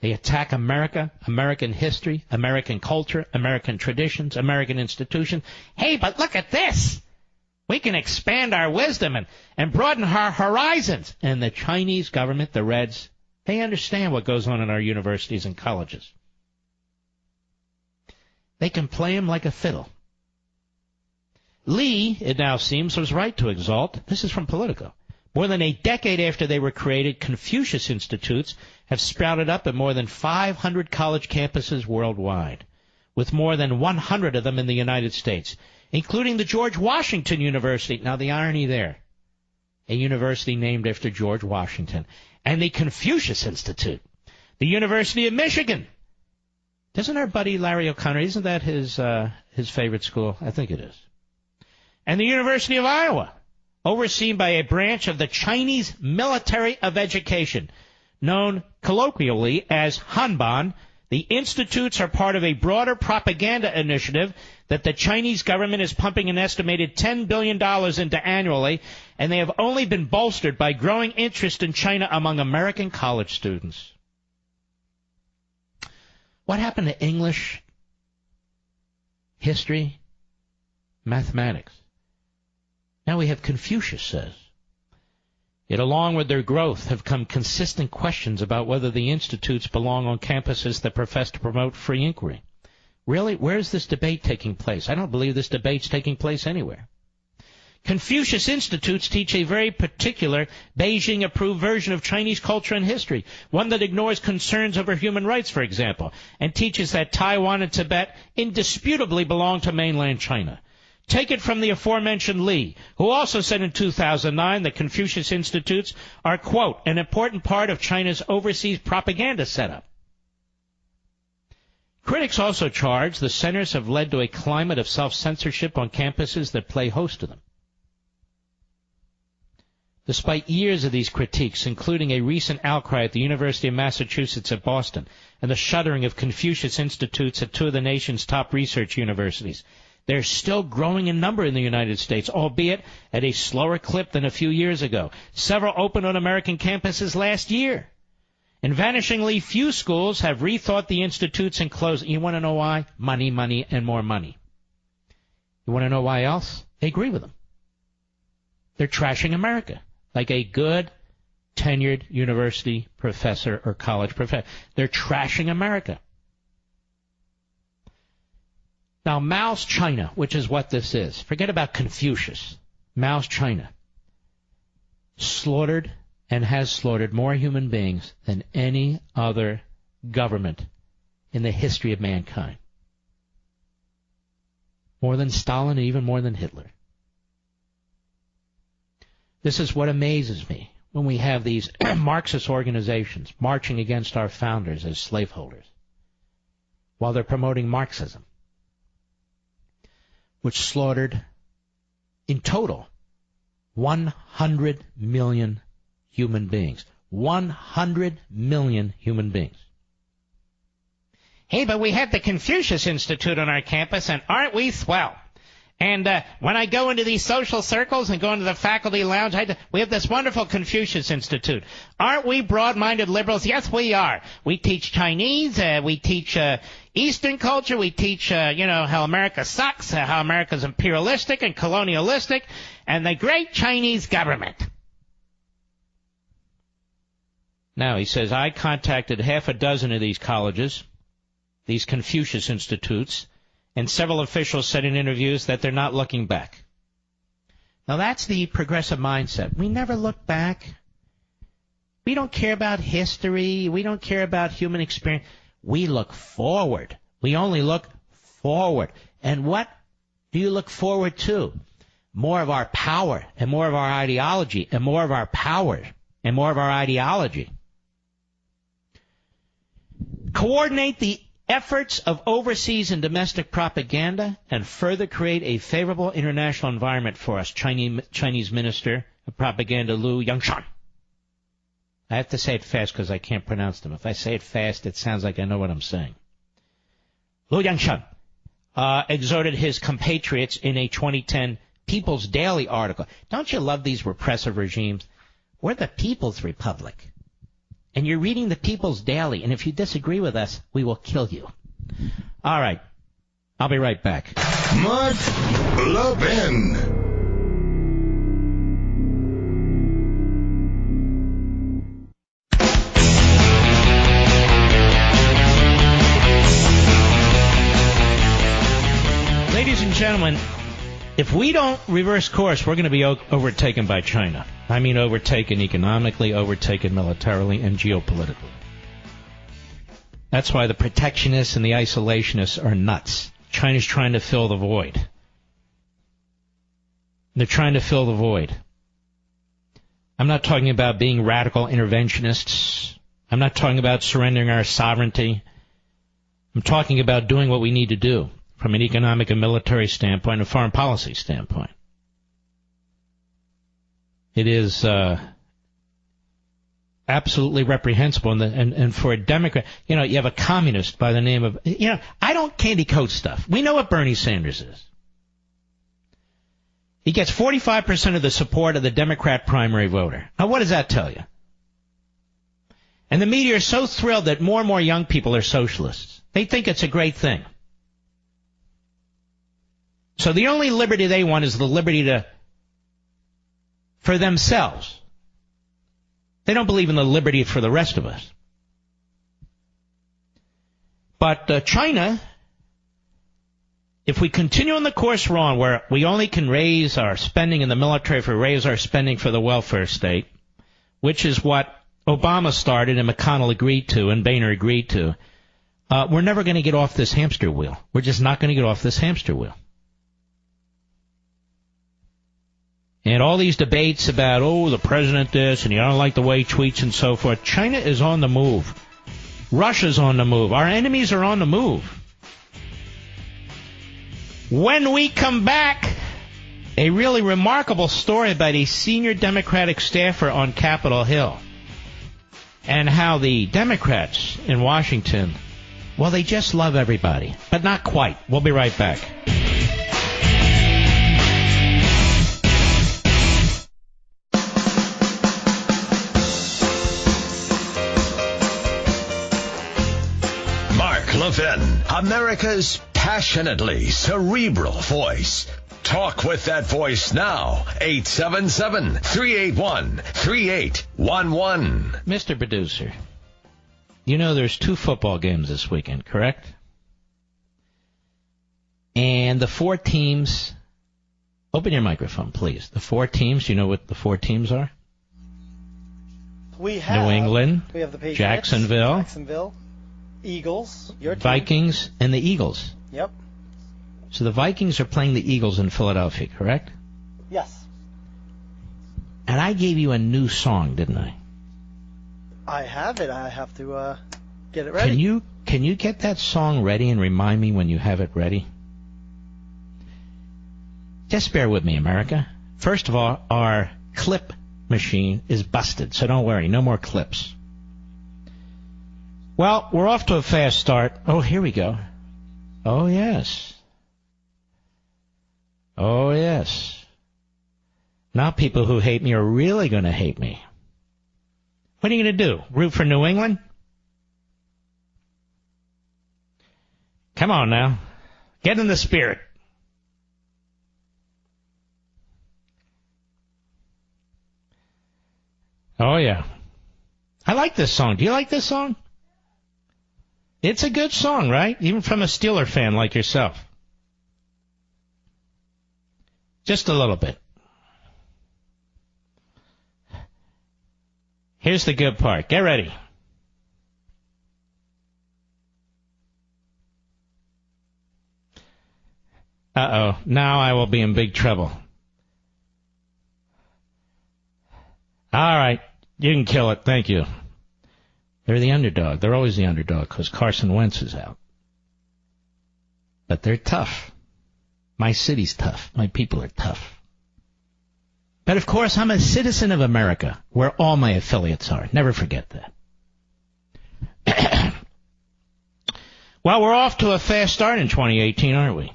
They attack America, American history, American culture, American traditions, American institutions. Hey, but look at this. We can expand our wisdom and broaden our horizons. And the Chinese government, the Reds, they understand what goes on in our universities and colleges. They can play him like a fiddle. Lee, it now seems, was right to exalt. This is from Politico. More than a decade after they were created, Confucius Institutes have sprouted up at more than 500 college campuses worldwide. with more than 100 of them in the United States, including the George Washington University. Now, the irony there, a university named after George Washington, and the Confucius Institute, the University of Michigan. Doesn't our buddy Larry O'Connor, isn't that his favorite school? I think it is. And the University of Iowa, overseen by a branch of the Chinese Military of Education, known colloquially as Hanban. The institutes are part of a broader propaganda initiative that the Chinese government is pumping an estimated $10 billion into annually, and they have only been bolstered by growing interest in China among American college students. What happened to English, history, mathematics? Now we have Confucius says. Yet along with their growth have come consistent questions about whether the institutes belong on campuses that profess to promote free inquiry. Really, where is this debate taking place? I don't believe this debate's taking place anywhere. Confucius Institutes teach a very particular Beijing-approved version of Chinese culture and history, one that ignores concerns over human rights, for example, and teaches that Taiwan and Tibet indisputably belong to mainland China. Take it from the aforementioned Lee, who also said in 2009 that Confucius Institutes are, quote, an important part of China's overseas propaganda setup. Critics also charge the centers have led to a climate of self-censorship on campuses that play host to them. Despite years of these critiques, including a recent outcry at the University of Massachusetts at Boston and the shuttering of Confucius Institutes at two of the nation's top research universities, they're still growing in number in the United States, albeit at a slower clip than a few years ago. Several opened on American campuses last year. And vanishingly few schools have rethought the institutes and closed. You want to know why? Money, money, and more money. You want to know why else? They agree with them. They're trashing America. Like a good, tenured university professor or college professor. They're trashing America. Now, Mao's China, which is what this is. Forget about Confucius. Mao's China slaughtered and has slaughtered more human beings than any other government in the history of mankind. More than Stalin and even more than Hitler. This is what amazes me when we have these Marxist organizations marching against our founders as slaveholders while they're promoting Marxism, which slaughtered, in total, 100 million human beings. 100 million human beings. Hey, but we have the Confucius Institute on our campus, and aren't we swell? And when I go into these social circles and go into the faculty lounge, we have this wonderful Confucius Institute. Aren't we broad-minded liberals? Yes, we are. We teach Chinese. We teach Eastern culture. We teach, how America sucks, how America's imperialistic and colonialistic, and the great Chinese government. Now, he says, I contacted half a dozen of these colleges, these Confucius Institutes, and several officials said in interviews that they're not looking back. Now, that's the progressive mindset. We never look back. We don't care about history. We don't care about human experience. We look forward. We only look forward. And what do you look forward to? More of our power and more of our ideology and more of our power and more of our ideology. Coordinate the efforts of overseas and domestic propaganda and further create a favorable international environment for us, Chinese Minister of Propaganda Liu Yangshan. I have to say it fast because I can't pronounce them. If I say it fast, it sounds like I know what I'm saying. Liu Yangshan exhorted his compatriots in a 2010 People's Daily article. Don't you love these repressive regimes? We're the People's Republic. And you're reading the People's Daily, and if you disagree with us, we will kill you. All right. I'll be right back. Mark Levin. Ladies and gentlemen, if we don't reverse course, we're going to be overtaken by China. I mean overtaken economically, overtaken militarily, and geopolitically. That's why the protectionists and the isolationists are nuts. China's trying to fill the void. They're trying to fill the void. I'm not talking about being radical interventionists. I'm not talking about surrendering our sovereignty. I'm talking about doing what we need to do from an economic and military standpoint and a foreign policy standpoint. It is absolutely reprehensible. And for a Democrat, you have a communist by the name of, I don't candy coat stuff. We know what Bernie Sanders is. He gets 45% of the support of the Democrat primary voter. Now, what does that tell you? And the media are so thrilled that more and more young people are socialists. They think it's a great thing. So the only liberty they want is the liberty for themselves. They don't believe in the liberty for the rest of us. But China, if we continue on the course we're on, where we only can raise our spending in the military if we raise our spending for the welfare state, which is what Obama started and McConnell agreed to and Boehner agreed to, we're never going to get off this hamster wheel. We're just not going to get off this hamster wheel. And all these debates about, the president this, and you don't like the way he tweets and so forth. China is on the move. Russia's on the move. Our enemies are on the move. When we come back, a really remarkable story about a senior Democratic staffer on Capitol Hill and how the Democrats in Washington, well, they just love everybody, but not quite. We'll be right back. Levin, America's passionately cerebral voice. Talk with that voice now. 877-381-3811. Mr. Producer, there's 2 football games this weekend, correct? And the 4 teams, open your microphone, please. The 4 teams, you know what the 4 teams are? We have New England, we have the Patriots, Jacksonville, Eagles, your team. Vikings, and the Eagles. Yep. So the Vikings are playing the Eagles in Philadelphia, correct? Yes. And I gave you a new song, didn't I? I have it. I have to get it ready. Can you get that song ready and remind me when you have it ready? Just bear with me, America. First of all, our clip machine is busted, so don't worry. No more clips. Well, we're off to a fast start. Oh, here we go. Oh, yes. Oh, yes. Now people who hate me are really going to hate me. What are you going to do? Root for New England? Come on now. Get in the spirit. Oh, yeah. I like this song. Do you like this song? It's a good song, right? Even from a Steeler fan like yourself. Just a little bit. Here's the good part. Get ready. Uh-oh. Now I will be in big trouble. All right. You can kill it. Thank you. They're the underdog. They're always the underdog because Carson Wentz is out. But they're tough. My city's tough. My people are tough. But, of course, I'm a citizen of America, where all my affiliates are. Never forget that. Well, we're off to a fast start in 2018, aren't we?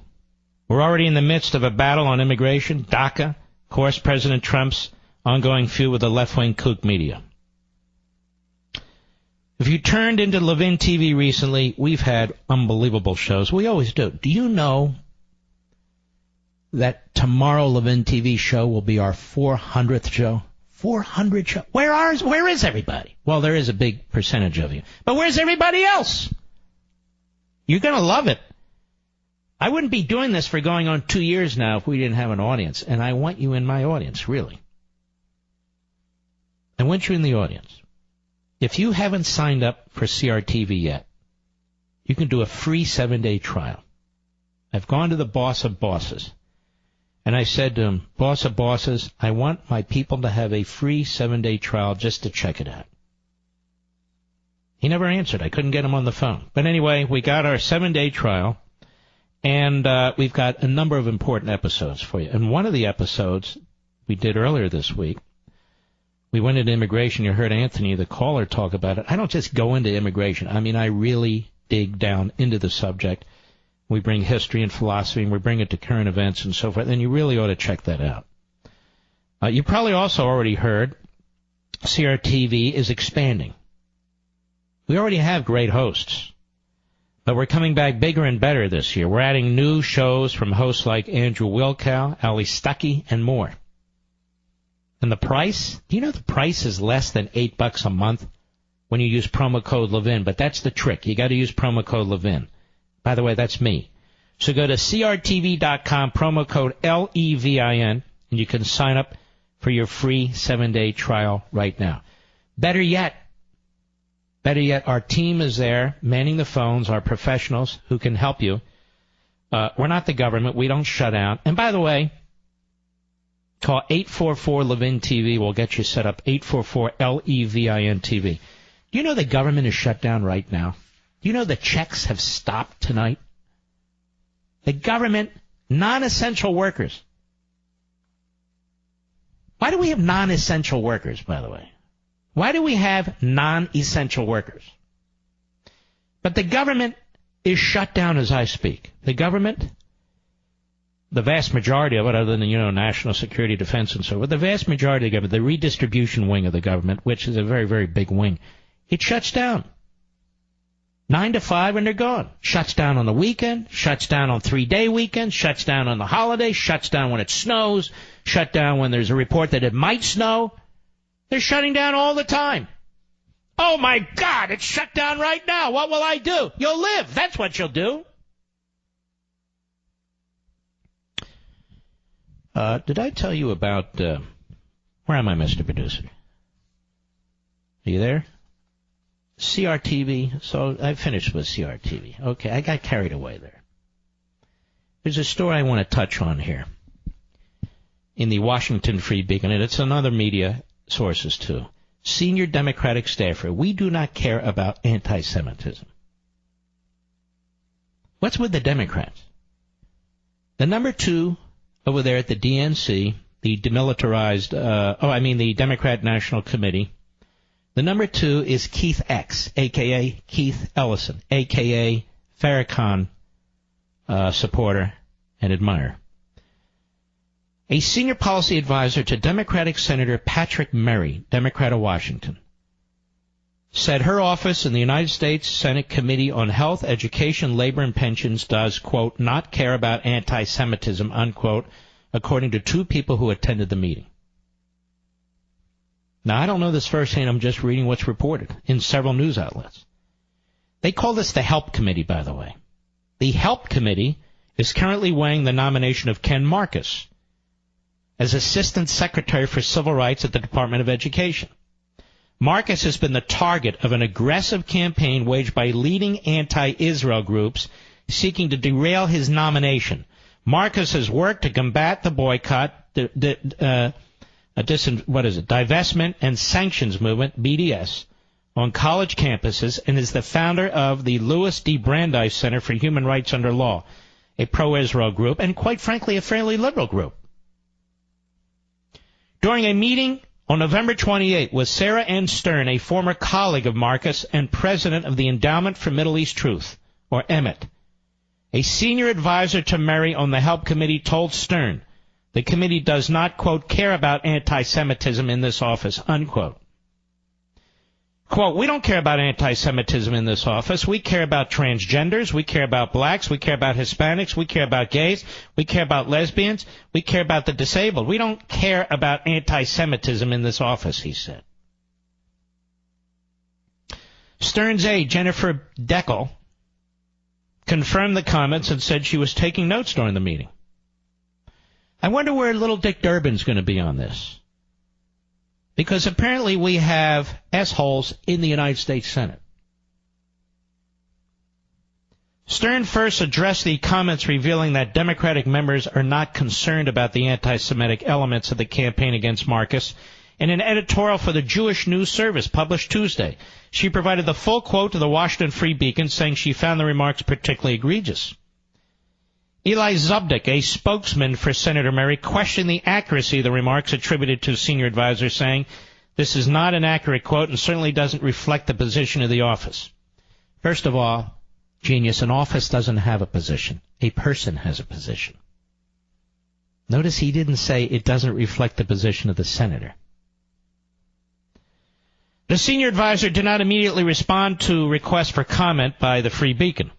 We're already in the midst of a battle on immigration, DACA, of course, President Trump's ongoing feud with the left-wing kook media. If you turned into Levin TV recently, we've had unbelievable shows. We always do. Do you know that tomorrow Levin TV show will be our 400th show? 400 show. Where is everybody? Well, there is a big percentage of you. But where's everybody else? You're going to love it. I wouldn't be doing this for going on 2 years now if we didn't have an audience. And I want you in my audience, really. I want you in the audience. If you haven't signed up for CRTV yet, You can do a free 7-day trial. I've gone to the boss of bosses, and I said to him, boss of bosses, I want my people to have a free 7-day trial just to check it out. He never answered. I couldn't get him on the phone. But anyway, we got our 7-day trial, and we've got a number of important episodes for you. And one of the episodes we did earlier this week, we went into immigration. You heard Anthony, the caller, talk about it. I don't just go into immigration. I mean, I really dig down into the subject. We bring history and philosophy, and we bring it to current events and so forth, and you really ought to check that out. You probably also already heard CRTV is expanding. We already have great hosts, but we're coming back bigger and better this year. We're adding new shows from hosts like Andrew Wilkow, Ali Stuckey, and more. And the price? Do you know the price is less than $8 a month when you use promo code Levin? But that's the trick. You got to use promo code Levin. By the way, that's me. So go to crtv.com, promo code LEVIN, and you can sign up for your free 7-day trial right now. Better yet, our team is there, manning the phones, our professionals who can help you. We're not the government. We don't shut down. And by the way, call 844-LEVIN-TV. We'll get you set up, 844-LEVIN-TV. Do you know the government is shut down right now? Do you know the checks have stopped tonight? The government, non-essential workers. Why do we have non-essential workers, by the way? Why do we have non-essential workers? But the government is shut down as I speak. The government, the vast majority of it, other than, national security, defense, and so forth, the vast majority of the government, the redistribution wing of the government, which is a very, very big wing, it shuts down. 9 to 5 and they're gone. Shuts down on the weekend, shuts down on 3-day weekends, shuts down on the holiday, shuts down when it snows, shut down when there's a report that it might snow. They're shutting down all the time. Oh, my God, it's shut down right now. What will I do? You'll live. That's what you'll do. Did I tell you about... where am I, Mr. Producer? Are you there? CRTV. So I finished with CRTV. Okay, I got carried away there. There's a story I want to touch on here in the Washington Free Beacon, and it's on other media sources too. Senior Democratic staffer, we do not care about anti-Semitism. What's with the Democrats? The number 2 over there at the DNC, the demilitarized, the Democrat National Committee, the number 2 is Keith X, a.k.a. Keith Ellison, a.k.a. Farrakhan supporter and admirer. A senior policy advisor to Democratic Senator Patrick Murray, Democrat of Washington, said her office in the United States Senate Committee on Health, Education, Labor, and Pensions does, quote, not care about anti-Semitism, unquote, according to 2 people who attended the meeting. Now, I don't know this firsthand. I'm just reading what's reported in several news outlets. They call this the HELP Committee, by the way. The HELP Committee is currently weighing the nomination of Ken Marcus as Assistant Secretary for Civil Rights at the Department of Education. Marcus has been the target of an aggressive campaign waged by leading anti-Israel groups seeking to derail his nomination. Marcus has worked to combat the boycott, divestment and sanctions movement, BDS, on college campuses, and is the founder of the Louis D. Brandeis Center for Human Rights Under Law, a pro-Israel group, and quite frankly, a fairly liberal group. During a meeting on November 28 with Sarah N. Stern, a former colleague of Marcus and president of the Endowment for Middle East Truth, or EMIT, a senior advisor to Murray on the HELP Committee told Stern the committee does not, quote, care about anti-Semitism in this office, unquote. Quote, we don't care about anti-Semitism in this office. We care about transgenders. We care about blacks. We care about Hispanics. We care about gays. We care about lesbians. We care about the disabled. We don't care about anti-Semitism in this office, he said. Stern's aide, Jennifer Deckel, confirmed the comments and said she was taking notes during the meeting. I wonder where little Dick Durbin's going to be on this. Because apparently we have S-holes in the United States Senate. Stern first addressed the comments revealing that Democratic members are not concerned about the anti-Semitic elements of the campaign against Marcus. In an editorial for the Jewish News Service published Tuesday, she provided the full quote to the Washington Free Beacon, saying she found the remarks particularly egregious. Eli Zubdik, a spokesman for Senator Murray, questioned the accuracy of the remarks attributed to senior advisor, saying, "This is not an accurate quote and certainly doesn't reflect the position of the office." First of all, genius, an office doesn't have a position. A person has a position. Notice he didn't say it doesn't reflect the position of the senator. The senior advisor did not immediately respond to requests for comment by the Free Beacon.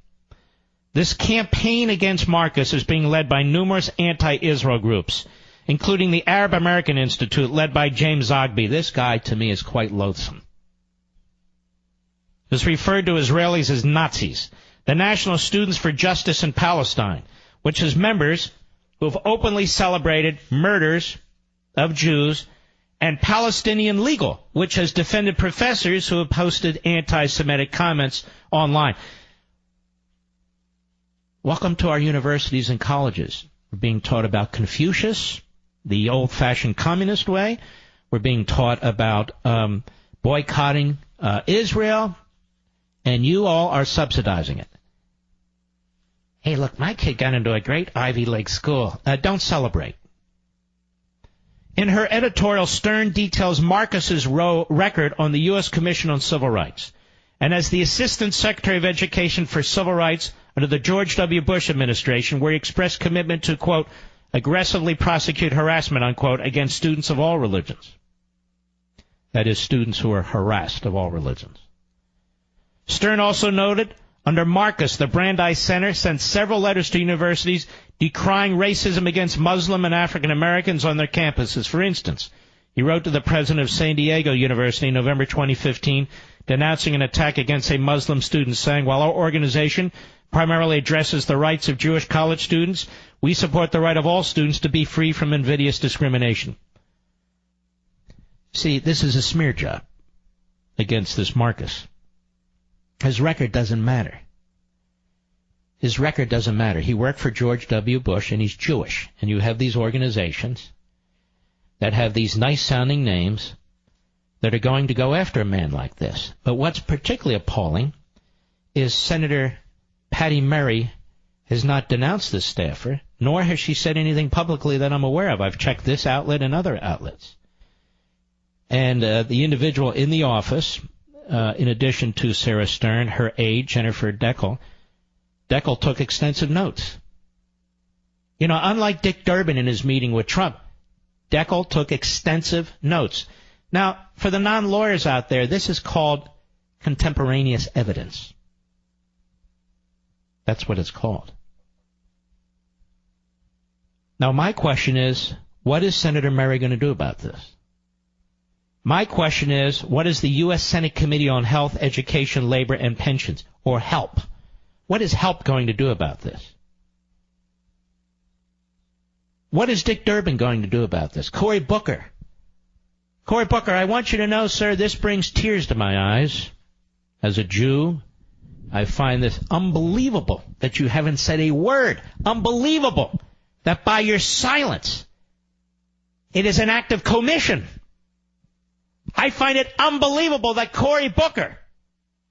This campaign against Marcus is being led by numerous anti-Israel groups, including the Arab American Institute, led by James Zogby. This guy, to me, is quite loathsome. Is referred to Israelis as Nazis. The National Students for Justice in Palestine, which has members who have openly celebrated murders of Jews, and Palestinian Legal, which has defended professors who have posted anti-Semitic comments online. Welcome to our universities and colleges. We're being taught about Confucius, the old-fashioned communist way. We're being taught about boycotting Israel, and you all are subsidizing it. Hey, look, my kid got into a great Ivy League school. Don't celebrate. In her editorial, Stern details Marcus's record on the U.S. Commission on Civil Rights. And as the Assistant Secretary of Education for Civil Rights under the George W. Bush administration, where he expressed commitment to, quote, aggressively prosecute harassment, unquote, against students of all religions. That is, students who are harassed of all religions. Stern also noted, under Marcus, the Brandeis Center sent several letters to universities decrying racism against Muslim and African Americans on their campuses. For instance, he wrote to the president of San Diego University in November 2015, denouncing an attack against a Muslim student, saying, while our organization primarily addresses the rights of Jewish college students, we support the right of all students to be free from invidious discrimination. See, this is a smear job against this Marcus. His record doesn't matter. His record doesn't matter. He worked for George W. Bush, and he's Jewish. And you have these organizations that have these nice-sounding names that are going to go after a man like this. But what's particularly appalling is Senator Patty Murray has not denounced this staffer, nor has she said anything publicly that I'm aware of. I've checked this outlet and other outlets. And the individual in the office, in addition to Sarah Stern, her aide, Jennifer Deckel took extensive notes. You know, unlike Dick Durbin in his meeting with Trump, Deckel took extensive notes. Now, for the non-lawyers out there, this is called contemporaneous evidence. That's what it's called. Now, my question is, what is Senator Murray going to do about this? My question is, what is the U.S. Senate Committee on Health, Education, Labor, and Pensions, or HELP? What is HELP going to do about this? What is Dick Durbin going to do about this? Cory Booker. Cory Booker, I want you to know, sir, this brings tears to my eyes. As a Jew, I find this unbelievable that you haven't said a word. Unbelievable that by your silence, it is an act of commission. I find it unbelievable that Cory Booker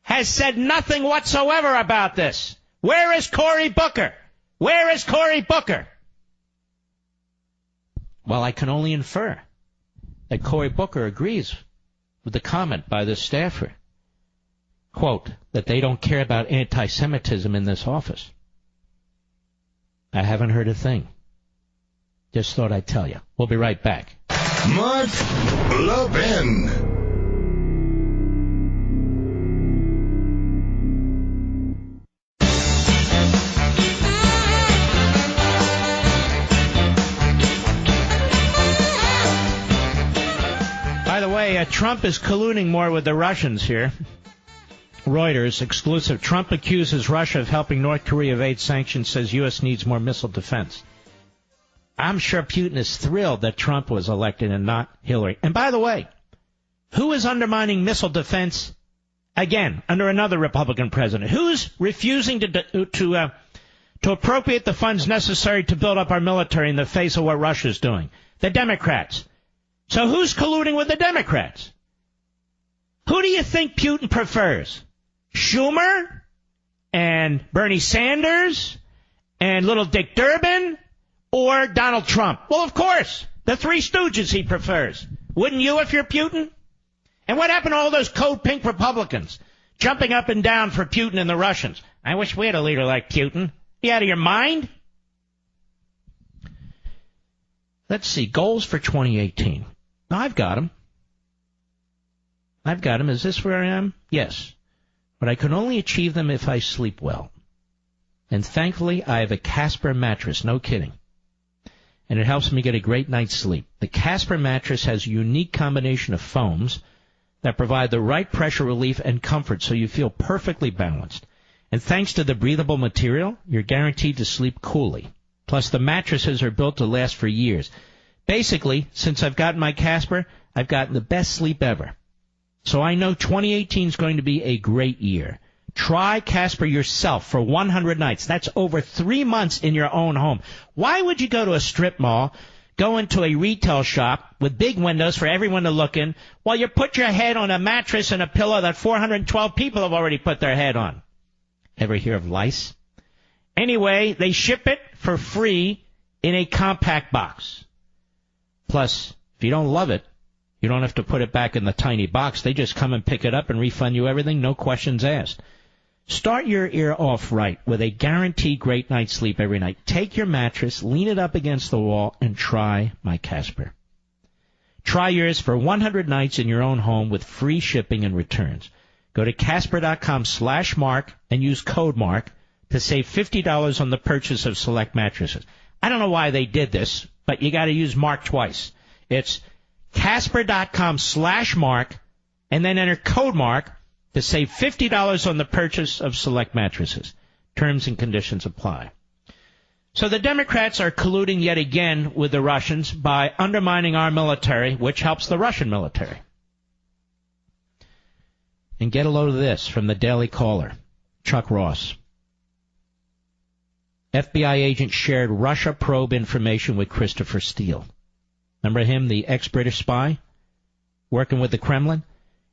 has said nothing whatsoever about this. Where is Cory Booker? Where is Cory Booker? Well, I can only infer that Cory Booker agrees with the comment by this staffer, quote, that they don't care about anti-Semitism in this office. I haven't heard a thing. Just thought I'd tell you. We'll be right back. Mark Levin. By the way, Trump is colluding more with the Russians here. Reuters, exclusive. Trump accuses Russia of helping North Korea evade sanctions, says U.S. needs more missile defense. I'm sure Putin is thrilled that Trump was elected and not Hillary. And by the way, who is undermining missile defense again, under another Republican president. Who's refusing to appropriate the funds necessary to build up our military in the face of what Russia's doing? The Democrats. So who's colluding with the Democrats? Who do you think Putin prefers? Schumer and Bernie Sanders and little Dick Durbin or Donald Trump? Well, of course, the Three Stooges he prefers. Wouldn't you if you're Putin? And what happened to all those code pink Republicans jumping up and down for Putin and the Russians? I wish we had a leader like Putin. You out of your mind? Let's see, goals for 2018. Now, I've got them. Is this where I am? Yes. But I can only achieve them if I sleep well. And thankfully, I have a Casper mattress, no kidding. And it helps me get a great night's sleep. The Casper mattress has a unique combination of foams that provide the right pressure relief and comfort so you feel perfectly balanced. And thanks to the breathable material, you're guaranteed to sleep coolly. Plus, the mattresses are built to last for years. Basically, since I've gotten my Casper, I've gotten the best sleep ever. So I know 2018 is going to be a great year. Try Casper yourself for 100 nights. That's over 3 months in your own home. Why would you go to a strip mall, go into a retail shop with big windows for everyone to look in, while you put your head on a mattress and a pillow that 412 people have already put their head on? Ever hear of lice? Anyway, they ship it for free in a compact box. Plus, if you don't love it, you don't have to put it back in the tiny box. They just come and pick it up and refund you everything, no questions asked. Start your ear off right with a guaranteed great night's sleep every night. Take your mattress, lean it up against the wall, and try my Casper. Try yours for 100 nights in your own home with free shipping and returns. Go to Casper.com/Mark and use code Mark to save $50 on the purchase of select mattresses. I don't know why they did this, but you got to use Mark twice. It's Casper.com/Mark and then enter code Mark to save $50 on the purchase of select mattresses. Terms and conditions apply. So the Democrats are colluding yet again with the Russians by undermining our military, which helps the Russian military. And get a load of this from the Daily Caller. Chuck Ross. FBI agent shared Russia probe information with Christopher Steele. Remember him, the ex-British spy working with the Kremlin?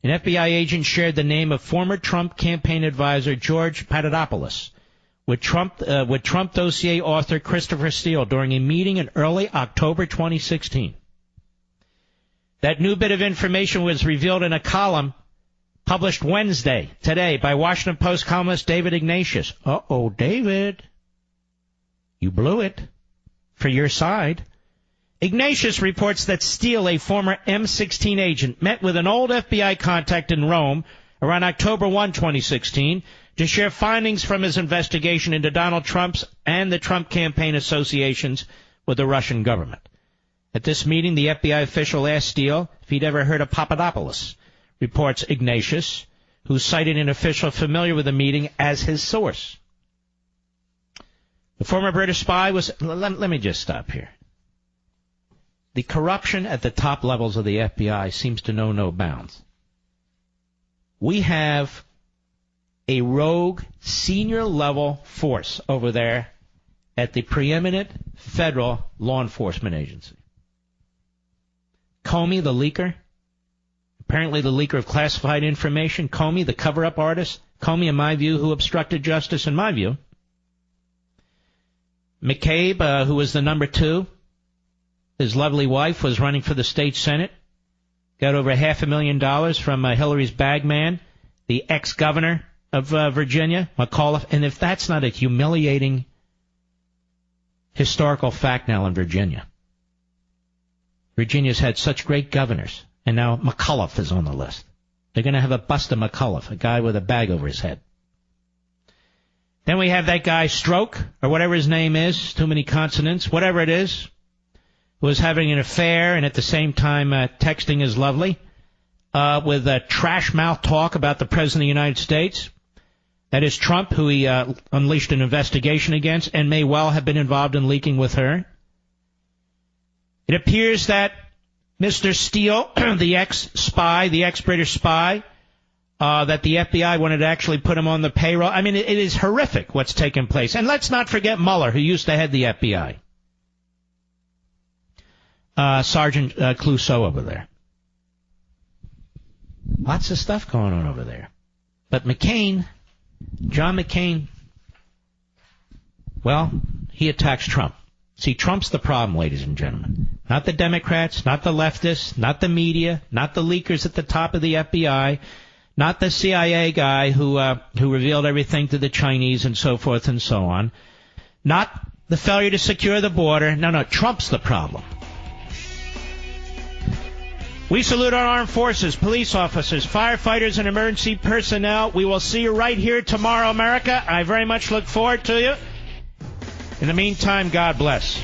An FBI agent shared the name of former Trump campaign advisor George Papadopoulos with Trump dossier author Christopher Steele during a meeting in early October 2016. That new bit of information was revealed in a column published Wednesday, today, by Washington Post columnist David Ignatius. Uh-oh, David. You blew it. For your side. Ignatius reports that Steele, a former M16 agent, met with an old FBI contact in Rome around October 1, 2016, to share findings from his investigation into Donald Trump's and the Trump campaign associations with the Russian government. At this meeting, the FBI official asked Steele if he'd ever heard of Papadopoulos, reports Ignatius, who cited an official familiar with the meeting as his source. The former British spy was... Let me just stop here. The corruption at the top levels of the FBI seems to know no bounds. We have a rogue senior-level force over there at the preeminent federal law enforcement agency. Comey, the leaker, apparently the leaker of classified information. Comey, the cover-up artist. Comey, in my view, who obstructed justice, in my view. McCabe, who was the number 2. His lovely wife was running for the state senate. Got over $500,000 from Hillary's bagman, the ex-governor of Virginia, McAuliffe. And if that's not a humiliating historical fact now in Virginia. Virginia's had such great governors, and now McAuliffe is on the list. They're going to have a bust of McAuliffe, a guy with a bag over his head. Then we have that guy Stroke, or whatever his name is, too many consonants, whatever it is, who was having an affair and at the same time texting his lovely with trash mouth talk about the President of the United States. That is Trump, who he unleashed an investigation against and may well have been involved in leaking with her. It appears that Mr. Steele, the ex-spy, the ex-British spy, that the FBI wanted to actually put him on the payroll. I mean, it is horrific what's taken place. And let's not forget Mueller, who used to head the FBI. Sergeant Clouseau over there. Lots of stuff going on over there. But McCain, John McCain, well, he attacks Trump. See, Trump's the problem, ladies and gentlemen. Not the Democrats, not the leftists, not the media, not the leakers at the top of the FBI, not the CIA guy who revealed everything to the Chinese and so forth and so on. Not the failure to secure the border. No, Trump's the problem. We salute our armed forces, police officers, firefighters, and emergency personnel. We will see you right here tomorrow, America. I very much look forward to you. In the meantime, God bless.